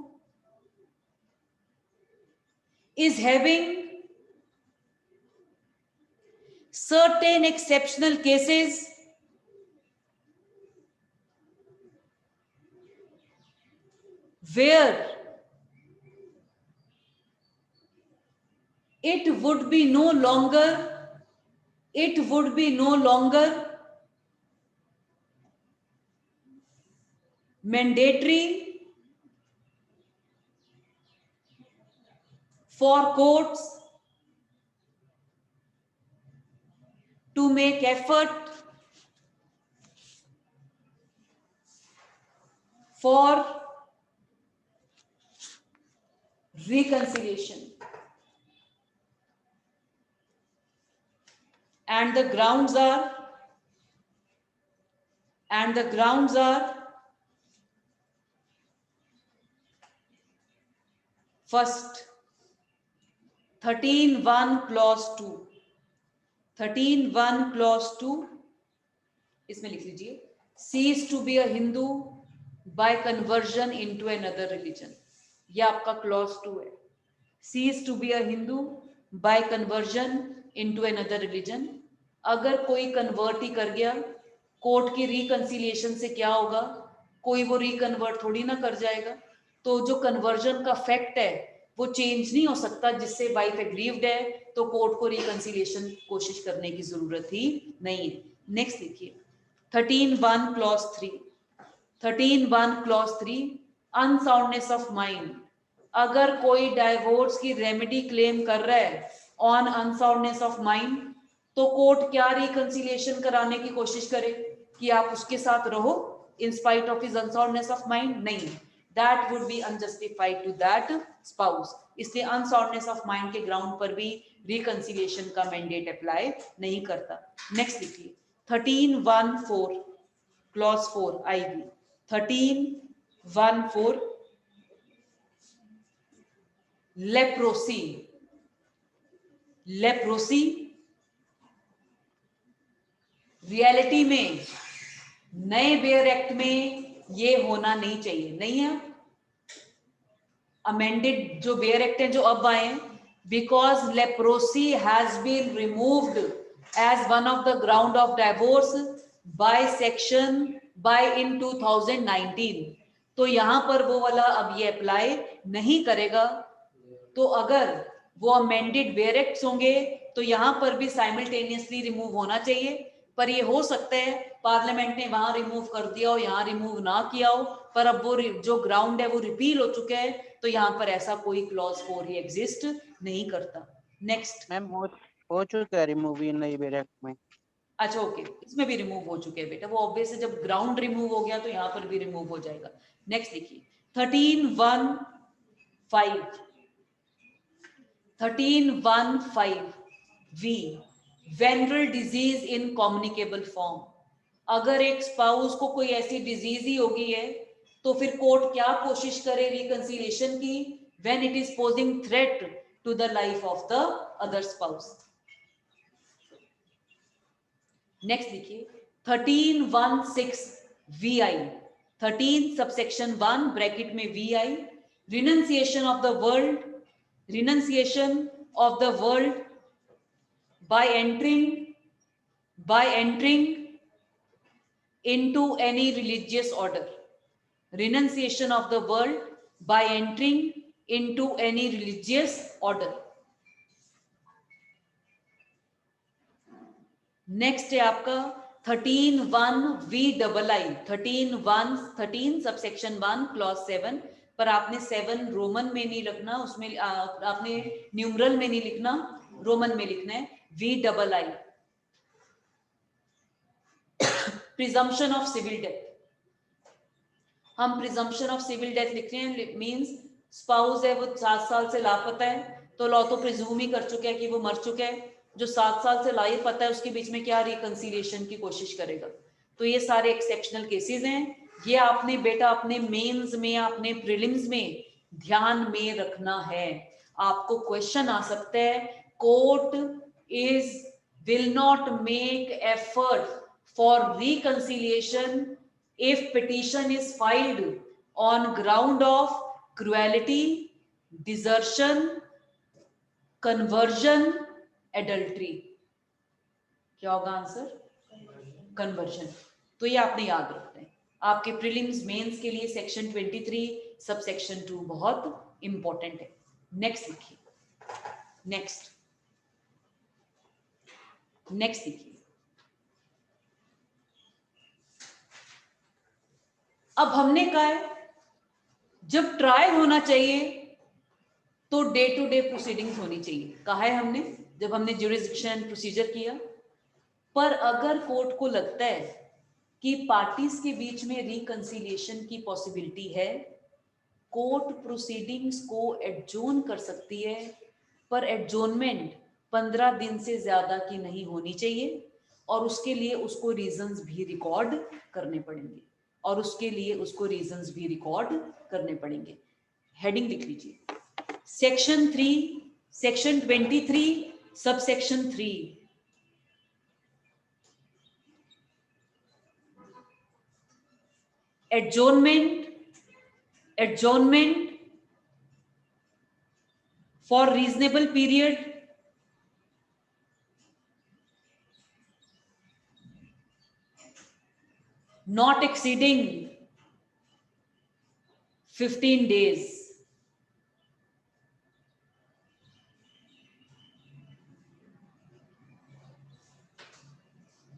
is having certain exceptional cases where it would be no longer mandatory for courts to make effort for reconciliation, and the grounds are first 13(1) clause 2, 13(1) clause 2 इसमें लिख लीजिए, cease to be a Hindu by conversion into another religion। यह आपका clause 2 है, cease to be a Hindu by conversion into another religion। अगर कोई convert ही कर गया, कोर्ट की रिकंसिलिएशन से क्या होगा, कोई वो रिकन्वर्ट थोड़ी ना कर जाएगा, तो जो कन्वर्जन का फैक्ट है वो चेंज नहीं हो सकता। जिससे वाइफ एग्रीव्ड है तो कोर्ट को रिकंसिलिएशन कोशिश करने की जरूरत ही नहीं है। नेक्स्ट लिखिए 13(1) clause 3, 13(1) clause 3 unsoundness of mind. अगर कोई डाइवोर्स की रेमेडी क्लेम कर रहा है ऑन अनसाउंडनेस ऑफ माइंड, तो कोर्ट क्या रिकंसिलिएशन कराने की कोशिश करे कि आप उसके साथ रहो in spite of his unsoundness of mind? नहीं, that would be unjustified to that spouse. इसलिए अनसाउंडनेस ऑफ माइंड के ग्राउंड पर भी रिकंसिलिएशन का मैंडेट अप्लाई नहीं करता। नेक्स्ट लिखिए 13(1)(4) क्लॉज 4 आएगी 13(1)(4 लेप्रोसी रियलिटी में नए बेयर एक्ट में ये होना नहीं चाहिए, नहीं है। अमेंडेड जो बेयर एक्ट है जो अब आए हैं, because leprosy has been removed as one of the ground of divorce by in 2019, तो यहां पर वो वाला अब ये अप्लाई नहीं करेगा। तो अगर वो अमेंडेड बेयर एक्ट्स होंगे तो यहां पर भी साइमल्टेनियसली रिमूव होना चाहिए, पर ये हो सकता है पार्लियामेंट ने वहां रिमूव कर दिया हो, यहाँ रिमूव ना किया हो, पर अब वो जो ग्राउंड है वो रिपील हो चुका है, तो यहाँ पर ऐसा कोई क्लॉज 4 ही एग्जिस्ट नहीं करता। नेक्स्ट मैम हो चुका है रिमूव ये नई बेयर एक्ट में। अच्छा ओके, इसमें भी रिमूव हो चुके हैं बेटा, वो ऑब्वियस है जब ग्राउंड रिमूव हो गया तो यहाँ पर भी रिमूव हो जाएगा। नेक्स्ट देखिए 13(1)(5) we venereal disease in communicable form। अगर एक स्पाउस को कोई ऐसी डिजीज ही होगी है तो फिर कोर्ट क्या कोशिश करे रिकंसिलिएशन की, when it is posing threat to the life of the other spouse. Next देखिए 13(1)(6) VI, 13 सबसेक्शन 1 ब्रैकेट में VI, renunciation of the world, renunciation of the world by entering into any religious order, renunciation of the world by entering into any religious order। Next है आपका 13(1)(VII), 13 subsection 1 clause 7, पर आपने 7 Roman में नहीं लिखना, उसमें आपने न्यूमरल में नहीं लिखना, रोमन में लिखना है VII, presumption of civil death. हम प्रिजम्पशन ऑफ सिविल डेथ लिख रहे हैं, मींस स्पाउस है वो 7 साल से लापता है, तो लॉ तो प्रिज्यूम ही कर चुका है कि वो मर चुका है। जो 7 साल से लापता है उसके बीच में क्या रिकंसिलिएशन की कोशिश करेगा? तो ये सारे एक्सेप्शनल केसेस हैं, ये आपने बेटा अपने मेंस में, अपने प्रीलिम्स में ध्यान में रखना है। आपको क्वेश्चन आ सकता है, court will not make effort for reconciliation if petition is filed on ground of cruelty, desertion, conversion, adultery। क्या होगा आंसर? कन्वर्जन। तो ये आपने याद रखना है, आपके प्रीलिम्स मेंस के लिए सेक्शन 23 सबसेक्शन 2 बहुत इंपॉर्टेंट है। नेक्स्ट लिखिए, नेक्स्ट देखिए, अब हमने कहा है जब ट्रायल होना चाहिए तो डे टू डे प्रोसीडिंग्स होनी चाहिए, कहा है हमने जब हमने ज्यूरिसडिक्शन प्रोसीजर किया। पर अगर कोर्ट को लगता है कि पार्टीज के बीच में रिकंसिलिएशन की पॉसिबिलिटी है, कोर्ट प्रोसीडिंग्स को एडजोर्न कर सकती है, पर एडजोर्नमेंट 15 दिन से ज्यादा की नहीं होनी चाहिए, और उसके लिए उसको रीजंस भी रिकॉर्ड करने पड़ेंगे, हेडिंग लिख लीजिए, section 23 subsection 3, adjournment for reasonable period not exceeding 15 days।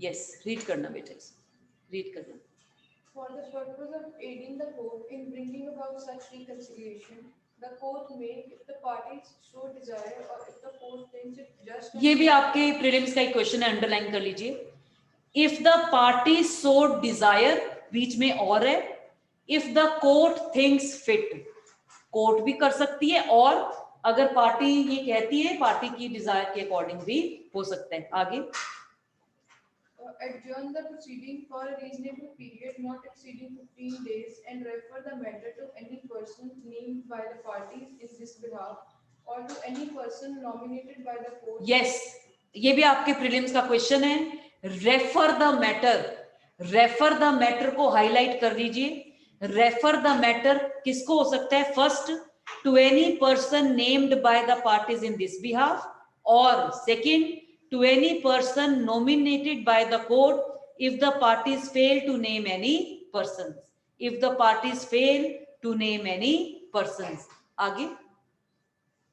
yes, read करना बेटा, read करना। For the purpose of aiding the court in bringing about such reconciliation, the court may, if the parties so desire or if the court thinks it just, ये भी आपके prelims का एक question है, underline कर लीजिए। If the party so desire, बीच में और है, if the court thinks fit, court भी कर सकती है, और अगर पार्टी ये कहती है, पार्टी की डिजायर के अकॉर्डिंग भी हो सकता है। आगे adjourn the proceeding for a reasonable period not exceeding 15 days and refer the matter to any person named by the parties in this behalf or to any person nominated by the court। yes, ये भी आपके prelims का question है, refer the matter को highlight कर लीजिए। Refer the matter किसको हो सकता है? First, to any person named by the parties in this behalf, और second, to any person nominated by the court if the parties fail to name any persons, आगे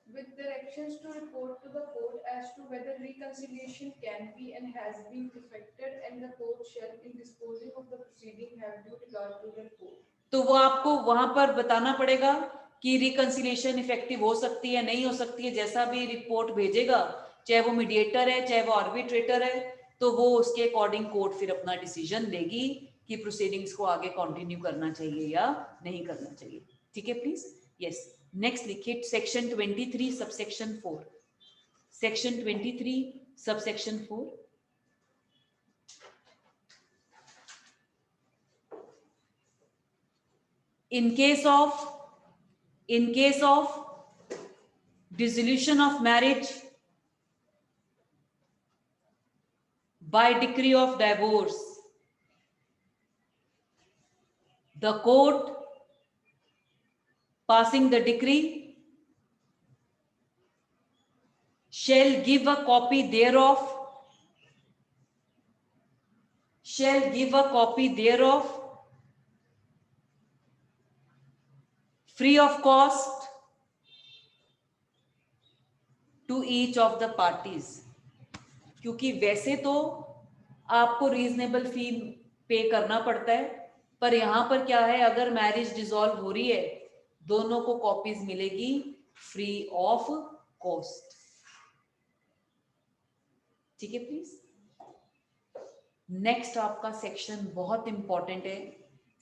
with directions to report to the court as to whether reconciliation can be and has been effected, and the court shall in disposing of the proceeding have due regard to the report। तो वो आपको वहां पर बताना पड़ेगा कि reconciliation effective हो सकती है, नहीं हो सकती है। जैसा भी रिपोर्ट भेजेगा, चाहे वो मीडिएटर है, चाहे वो आर्बिट्रेटर है, तो वो उसके अकॉर्डिंग कोर्ट फिर अपना डिसीजन लेगी कि प्रोसीडिंग्स को आगे कंटिन्यू करना चाहिए या नहीं करना चाहिए। ठीक है प्लीज। यस, नेक्स्ट लिखिए section 23 subsection 4, section 23 subsection 4, in case of dissolution of marriage by decree of divorce, the court passing the decree shall give a copy thereof free of cost to each of the parties. क्योंकि वैसे तो आपको reasonable फी पे करना पड़ता है, पर यहां पर क्या है, अगर मैरिज डिसॉल्व हो रही है दोनों को कॉपीज मिलेगी फ्री ऑफ कॉस्ट. ठीक है प्लीज. नेक्स्ट आपका सेक्शन बहुत इंपॉर्टेंट है,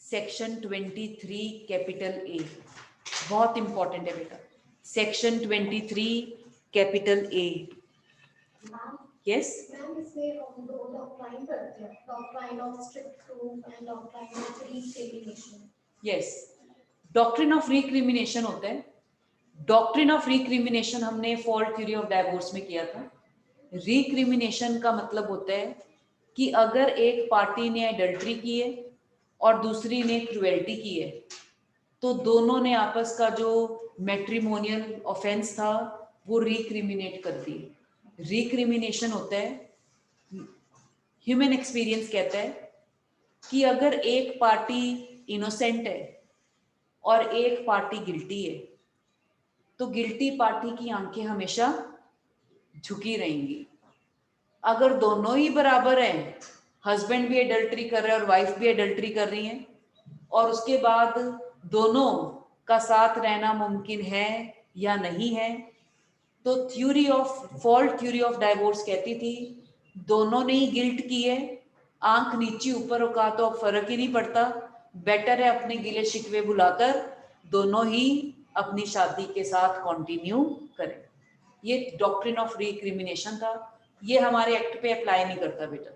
सेक्शन 23 कैपिटल ए. बहुत इंपॉर्टेंट है बेटा, section 23 capital A. Yes ma'am इसमें हम दो डॉक्ट्राइन पढ़ते हैं, doctrine of strict proof and doctrine of recrimination. Yes, doctrine of recrimination होता है. डॉक्ट्रिन ऑफ रिक्रिमिनेशन हमने फॉल्ट थ्योरी ऑफ डाइवोर्स में किया था. रिक्रिमिनेशन का मतलब होता है कि अगर एक पार्टी ने एडल्ट्री की है और दूसरी ने क्रुएल्टी की है, तो दोनों ने आपस का जो मैट्रिमोनियल ऑफेंस था वो रिक्रिमिनेट कर दी. रिक्रिमिनेशन होता है, ह्यूमन एक्सपीरियंस कहता है कि अगर एक पार्टी इनोसेंट है और एक पार्टी गिल्टी है, तो गिल्टी पार्टी की आंखें हमेशा झुकी रहेंगी. अगर दोनों ही बराबर हैं, हस्बैंड भी एडल्ट्री कर रहा है और वाइफ भी एडल्ट्री कर रही है, और उसके बाद दोनों का साथ रहना मुमकिन है या नहीं है, तो फॉल्ट थ्योरी ऑफ डाइवोर्स कहती थी दोनों ने ही गिल्ट की है, आंख नीचे ऊपर का तो अब फर्क ही नहीं पड़ता, बेटर है अपने गिले शिकवे बुलाकर दोनों ही अपनी शादी के साथ कंटिन्यू करें. ये डॉक्ट्रिन ऑफ रिक्रिमिनेशन था. ये हमारे एक्ट पे अप्लाई नहीं करता बेटा,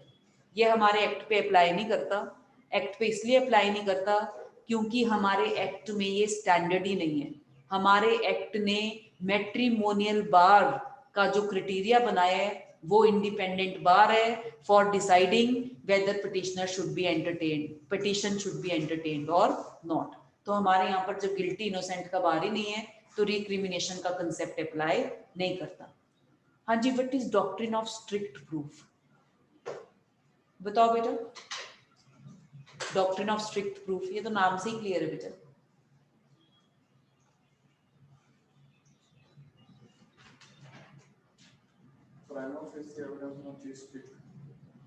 ये हमारे एक्ट पे अप्लाई नहीं करता. एक्ट पे इसलिए अप्लाई नहीं करता क्योंकि हमारे एक्ट में ये स्टैंडर्ड ही नहीं है. हमारे एक्ट ने मैट्रिमोनियल बार का जो क्राइटेरिया बनाया है वो इंडिपेंडेंट बार है for deciding weather petitioner should be entertained, petition should be entertained और नॉट. तो हमारे यहाँ पर जब गिल्टी इनोसेंट का बार ही नहीं है तो रिक्रिमिनेशन का कंसेप्ट अप्लाई नहीं करता. हाँ जी, what is doctrine of strict proof? बताओ बेटा. डॉक्ट्रिन ऑफ स्ट्रिक्ट प्रूफ, ये तो नाम से ही क्लियर है बेटा.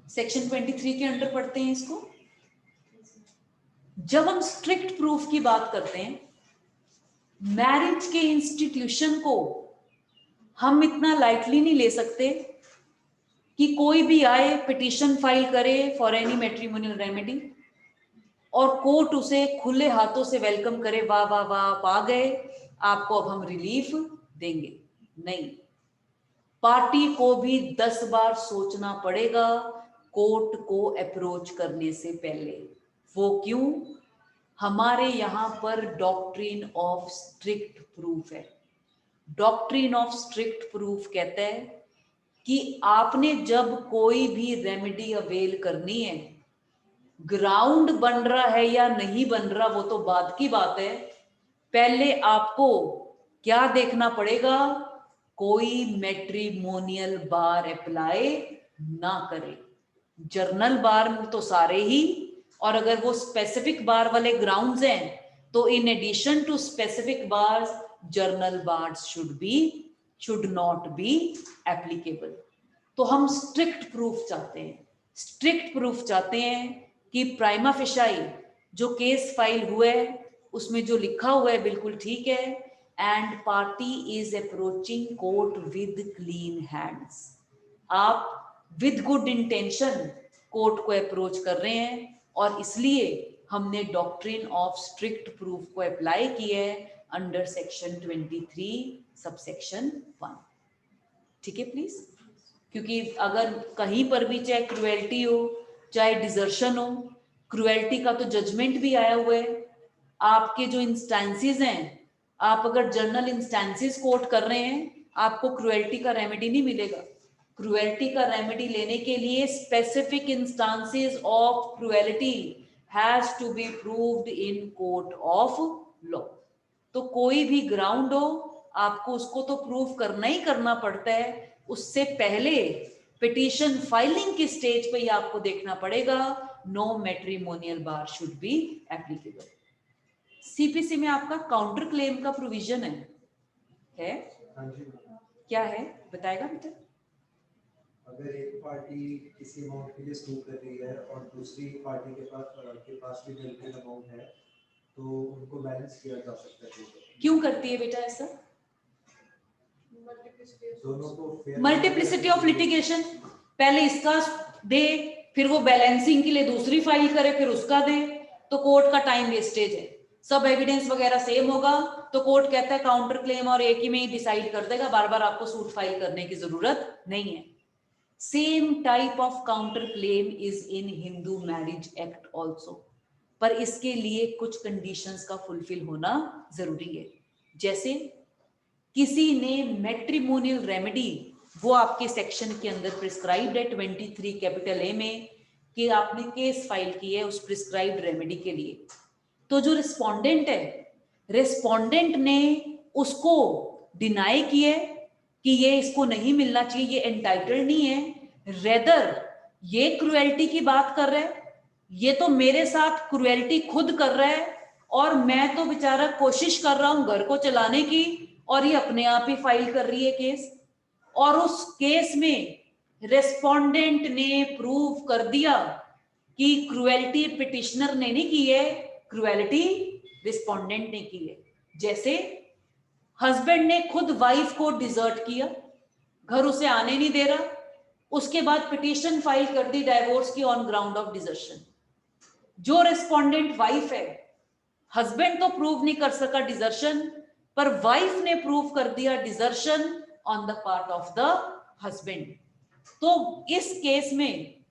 सेक्शन 23 के अंडर पढ़ते हैं इसको. जब हम स्ट्रिक्ट प्रूफ की बात करते हैं, मैरिज के इंस्टीट्यूशन को हम इतना लाइटली नहीं ले सकते कि कोई भी आए पिटीशन फाइल करे फॉर एनी मैट्रिमोनियल रेमेडी और कोर्ट उसे खुले हाथों से वेलकम करे, वाह वाह वाह आप आ गए, आपको अब हम रिलीफ देंगे. नहीं, पार्टी को भी 10 बार सोचना पड़ेगा कोर्ट को अप्रोच करने से पहले. वो क्यों? हमारे यहाँ पर डॉक्ट्रिन ऑफ स्ट्रिक्ट प्रूफ है. डॉक्ट्रिन ऑफ स्ट्रिक्ट प्रूफ कहता है कि आपने जब कोई भी रेमेडी अवेल करनी है, ग्राउंड बन रहा है या नहीं बन रहा वो तो बाद की बात है, पहले आपको क्या देखना पड़ेगा, कोई मैट्रिमोनियल बार अप्लाई ना करे. जर्नल बार तो सारे ही, और अगर वो स्पेसिफिक बार वाले ग्राउंड्स हैं तो in addition to specific bars general bars should not be applicable. तो हम स्ट्रिक्ट प्रूफ चाहते हैं. स्ट्रिक्ट प्रूफ चाहते हैं कि प्राइमा फेसाई जो केस फाइल हुआ है उसमें जो लिखा हुआ है बिल्कुल ठीक है, and party is approaching court with clean hands. आप विद गुड इंटेंशन कोर्ट को अप्रोच कर रहे हैं, और इसलिए हमने डॉक्ट्रिन ऑफ स्ट्रिक्ट प्रूफ को अप्लाई किया है अंडर सेक्शन 23 सबसेक्शन 1. ठीक है प्लीज. क्योंकि अगर कहीं पर भी चाहे क्रुएल्टी हो चाहे डिजर्शन हो, क्रुएल्टी का तो जजमेंट भी आया हुआ है, आपके जो इंस्टेंसेस हैं, आप अगर जर्नल इंस्टेंसेस कोट कर रहे हैं, आपको क्रुएल्टी का रेमेडी नहीं मिलेगा। क्रुएल्टी का रेमेडी लेने के लिए specific instances of cruelty has to be proved in court of law. तो कोई भी ग्राउंड हो, आपको उसको तो प्रूव करना ही करना पड़ता है। उससे पहले पिटीशन फाइलिंग की स्टेज पे ही आपको देखना पड़ेगा no matrimonial bar should be applicable. CPC में आपका काउंटर क्लेम का प्रोविजन है? हाँ जी। क्या है बताएगा बेटा? अगर एक पार्टी किसी अमाउंट के लिए सू कर रही है और दूसरी पार्टी के पास भी बिल्कुल अमाउंट है, तो उनको बैलेंस किया जा सकता है। क्यों करती है बेटा ऐसा? दोनों को मल्टीप्लिसिटी ऑफ लिटिगेशन, पहले इसका दे, फिर वो बैलेंसिंग के लिए दूसरी फाइल करे, फिर उसका दे, तो कोर्ट का टाइम वेस्टेज है। सब एविडेंस वगैरह सेम होगा तो कोर्ट कहता है काउंटर क्लेम और एक ही में ही डिसाइड कर देगा, बार बार आपको सूट फाइल करने की जरूरत नहीं है। Same type of counter claim is in Hindu marriage act also, पर इसके लिए कुछ कंडीशंस का फुलफिल होना जरूरी है। जैसे किसी ने मैट्रिमोनियल रेमेडी, वो आपके सेक्शन के अंदर प्रिस्क्राइब्ड है 23 कैपिटल ए में, कि आपने केस फाइल की है उस प्रिस्क्राइब्ड रेमेडी के लिए, तो जो रिस्पोंडेंट है, रिस्पोंडेंट ने उसको डिनाई किया कि ये इसको नहीं मिलना चाहिए, ये एंटाइटल्ड नहीं है, रेदर ये क्रुएल्टी की बात कर रहा है, ये तो मेरे साथ क्रुएल्टी खुद कर रहा है और मैं तो बेचारा कोशिश कर रहा हूं घर को चलाने की और ये अपने आप ही फाइल कर रही है केस। और उस केस में रेस्पोंडेंट ने प्रूव कर दिया कि क्रुएल्टी पिटिशनर ने नहीं की है, क्रुएल्टी रिस्पोंडेंट ने की है। जैसे हस्बैंड ने खुद वाइफ को डिजर्ट किया, घर उसे आने नहीं दे रहा, उसके बाद पिटीशन फाइल कर दी डाइवोर्स की ऑन ग्राउंड ऑफ डिजर्शन। जो रिस्पोंडेंट वाइफ है, हस्बैंड तो प्रूव नहीं कर सका डिजर्शन, पर वाइफ ने प्रूव कर दिया desertion on the part of the husband. तो इस केस में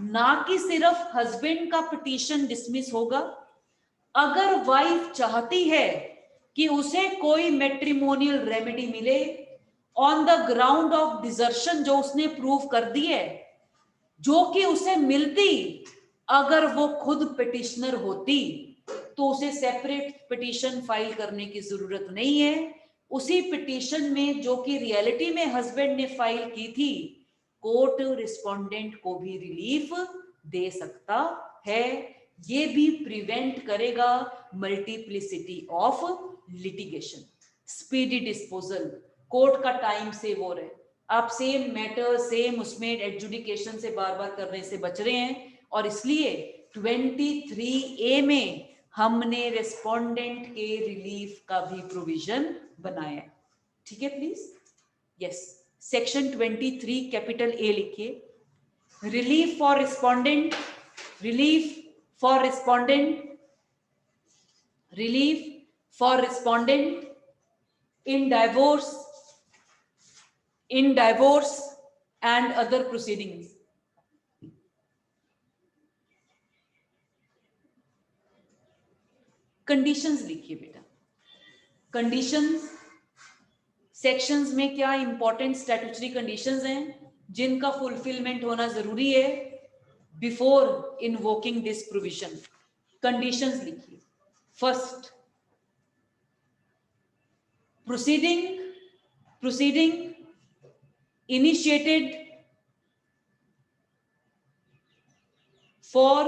ना कि सिर्फ हस्बैंड का पिटीशन डिसमिस होगा, अगर वाइफ चाहती है कि उसे कोई मैट्रिमोनियल रेमेडी मिले on the ground of desertion जो उसने प्रूव कर दी है, जो कि उसे मिलती अगर वो खुद पिटिशनर होती, तो उसे सेपरेट पिटीशन फाइल करने की जरूरत नहीं है। उसी पिटीशन में जो कि रियलिटी में हस्बैंड ने फाइल की थी, कोर्ट रिस्पोंडेंट को भी रिलीफ दे सकता है। ये भी प्रिवेंट करेगा multiplicity of litigation, speedy disposal, court का टाइम सेव हो रहा है, आप सेम मैटर सेम उसमें एडजुडिकेशन से बार बार करने से बच रहे हैं। और इसलिए 23A में हमने रेस्पोंडेंट के रिलीफ का भी प्रोविजन बनाया है। ठीक है please? Yes, section 23 capital A लिखिए, relief for respondent, relief for respondent, relief for respondent in divorce and other proceedings. Conditions लिखिए बेटा। कंडीशंस सेक्शंस में क्या इंपॉर्टेंट स्टैट्यूटरी कंडीशंस हैं जिनका फुलफिलमेंट होना जरूरी है before invoking this provision. Conditions लिखिए। First, proceeding initiated for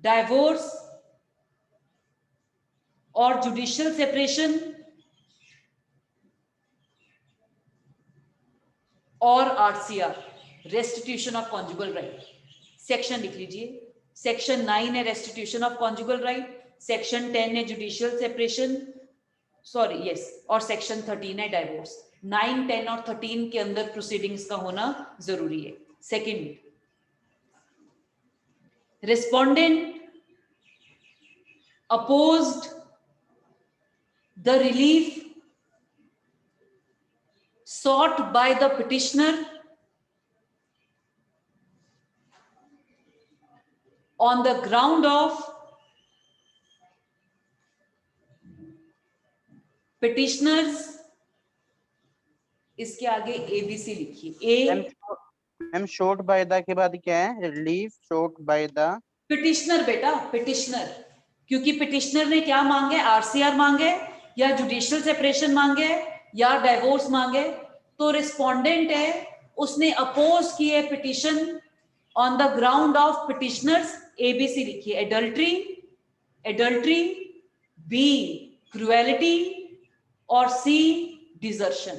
divorce or judicial separation और RCR, restitution of conjugal right। Section लिख लीजिए। सेक्शन 9 है restitution of conjugal right, section 10 है judicial separation, सॉरी यस, और सेक्शन 13 है डाइवोर्स। 9, 10 और 13 के अंदर प्रोसीडिंग्स का होना जरूरी है। Second, respondent opposed the relief sought by the petitioner on the ground of petitioners, इसके आगे ABC लिखिए। ए मैम शोर्ट बाय द के बाद क्या है? Relief short by the petitioner बेटा, पिटिशनर, क्योंकि पिटिशनर ने क्या मांगे? RCR मांगे या जुडिशियल सेपरेशन मांगे या डाइवोर्स मांगे। तो रिस्पोंडेंट है, उसने अपोज किए petition on the ground of petitioners. ABC लिखिए, एडल्ट्री, एडल्ट्री, B क्रुएलिटी और C डिजर्शन।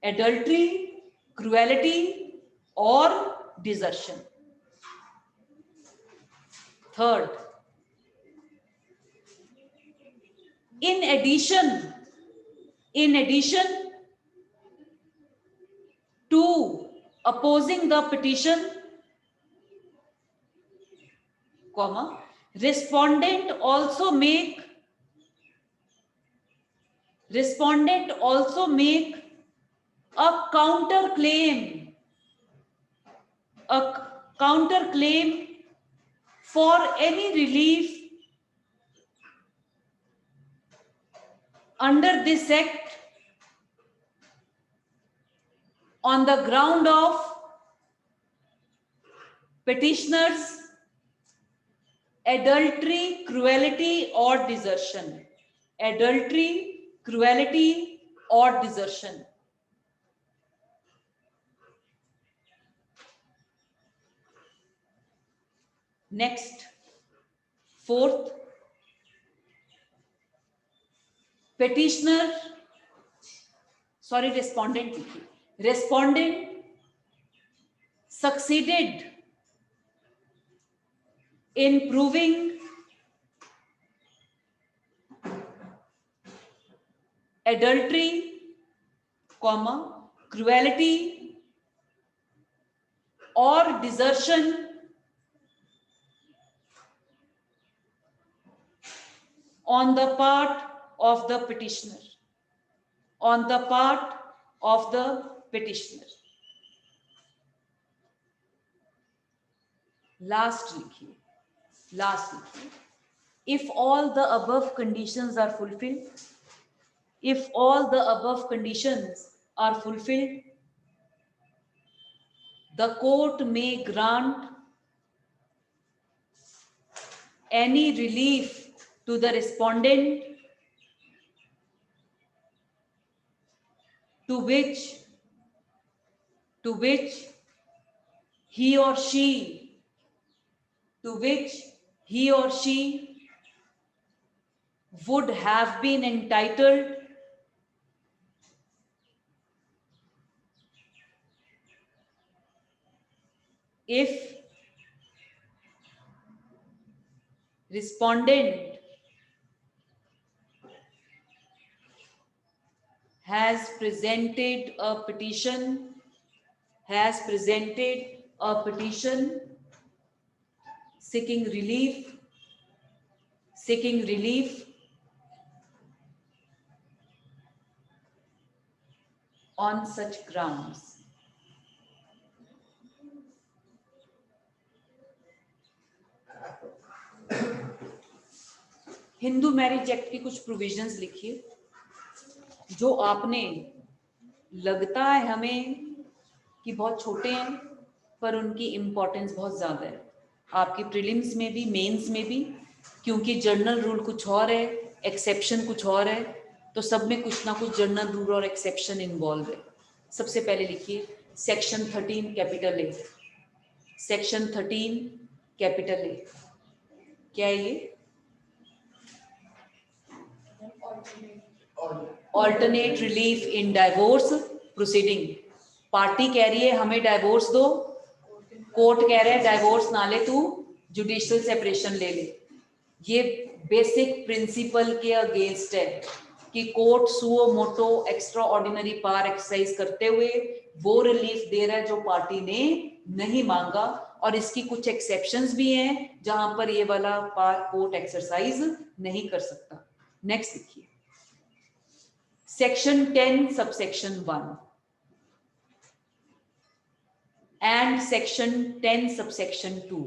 एडल्ट्री, क्रुएलिटी और desertion. Third, in addition to opposing the petition, comma, respondent also make a counter claim for any relief under this act on the ground of petitioners adultery, cruelty or desertion. Adultery, cruelty or desertion. Next, fourth, respondent succeeded in proving adultery, cruelty or desertion on the part of the petitioner. Last लिखिए. If all the above conditions are fulfilled, the court may grant any relief to the respondent to which he or she would have been entitled if respondent has presented a petition seeking relief on such grounds. Hindu marriage act की कुछ provisions लिखिए जो आपने, लगता है हमें कि बहुत छोटे हैं पर उनकी इंपॉर्टेंस बहुत ज्यादा है आपकी प्रीलिम्स में भी, मेंस में भी, क्योंकि जनरल रूल कुछ और है, एक्सेप्शन कुछ और है, तो सब में कुछ ना कुछ जनरल रूल और एक्सेप्शन इन्वॉल्व है। सबसे पहले लिखिए section 13 capital A. Section 13 capital A क्या है ये? Alternate relief in divorce proceeding. Party कह रही है हमें डाइवोर्स दो, कोर्ट कह रहा है डाइवोर्स ना ले, तू जुडिशियल सेपरेशन ले ले। ये बेसिक प्रिंसिपल के अगेंस्ट है कि court suo motu extra ordinary power exercise करते हुए वो रिलीफ दे रहा है जो पार्टी ने नहीं मांगा, और इसकी कुछ एक्सेप्शंस भी हैं जहां पर ये वाला पावर कोर्ट एक्सरसाइज नहीं कर सकता। नेक्स्ट लिखिए section 10 subsection 1 and section 10 subsection 2,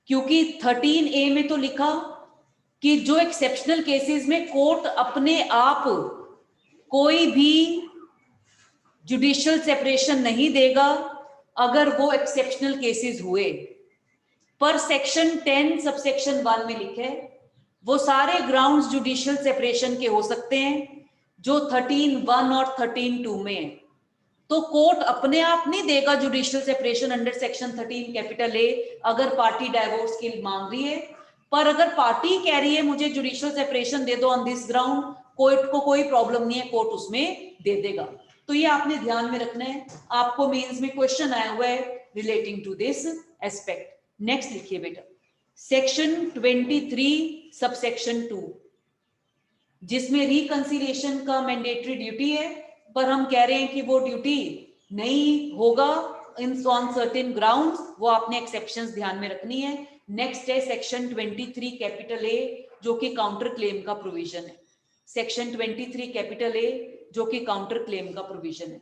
क्योंकि 13A में तो लिखा कि जो एक्सेप्शनल केसेस में कोर्ट अपने आप कोई भी जुडिशियल सेपरेशन नहीं देगा अगर वो एक्सेप्शनल केसेस हुए, पर सेक्शन 10 सबसेक्शन 1 में लिखे वो सारे ग्राउंड्स जुडिशियल सेपरेशन के हो सकते हैं जो 13(1) और 13(2) में है। तो कोर्ट अपने आप नहीं देगा judicial separation under section 13 capital A अगर पार्टी डाइवोर्स की मांग रही है, पर अगर पार्टी कह रही है मुझे जुडिशियल सेपरेशन दे दो ऑन दिस ग्राउंड, कोर्ट को कोई प्रॉब्लम नहीं है, कोर्ट उसमें दे देगा। तो ये आपने ध्यान में रखना है, आपको मेंस में क्वेश्चन आया हुआ है relating to this aspect. Next लिखिए बेटा, सेक्शन 23 सबसेक्शन 2 जिसमें रिकंसिलिएशन का मैंडेटरी ड्यूटी है, पर हम कह रहे हैं कि वो ड्यूटी नहीं होगा इन ऑन सर्टेन ग्राउंड्स, वो आपने एक्सेप्शंस ध्यान में रखनी है। नेक्स्ट है सेक्शन 23 कैपिटल ए जो कि काउंटर क्लेम का प्रोविजन है। सेक्शन 23 कैपिटल ए जो कि काउंटर क्लेम का प्रोविजन है।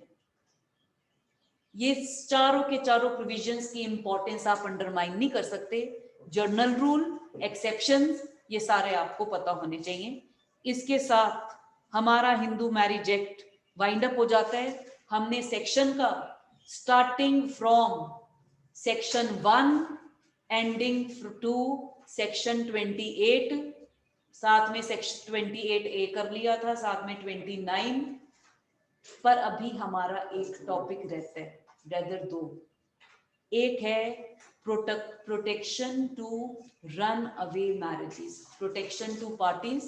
ये चारों के चारों प्रोविजंस की इंपॉर्टेंस आप अंडरमाइन नहीं कर सकते। जर्नल रूल, एक्सेप्शंस, ये सारे आपको पता होने चाहिए। इसके साथ हमारा Hindu marriage act wind up हो जाता है। हमने सेक्शन का starting from section 1 ending to section 28, साथ में सेक्शन 28A कर लिया था, साथ में 29, पर अभी हमारा एक टॉपिक रहता है, रेदर 2। एक है protection to run away marriages, protection to parties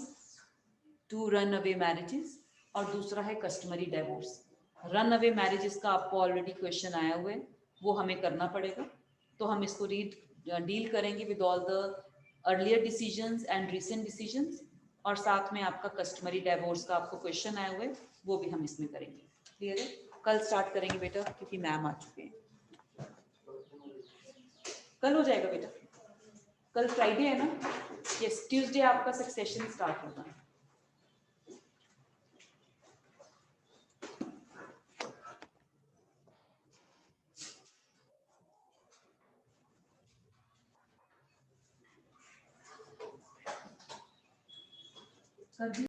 to run away marriages, और दूसरा है customary divorce. Run away marriages का आपको ऑलरेडी क्वेश्चन आया हुआ है, वो हमें करना पड़ेगा, तो हम इसको डील करेंगे with all the earlier decisions and recent decisions, और साथ में आपका कस्टमरी डाइवोर्स का आपको क्वेश्चन आया हुआ है, वो भी हम इसमें करेंगे। क्लियर है? कल स्टार्ट करेंगे बेटा, क्योंकि मैम आ चुके हैं। कल हो जाएगा बेटा, कल फ्राइडे है ना? यस, ट्यूसडे आपका सक्सेशन स्टार्ट होगा। सर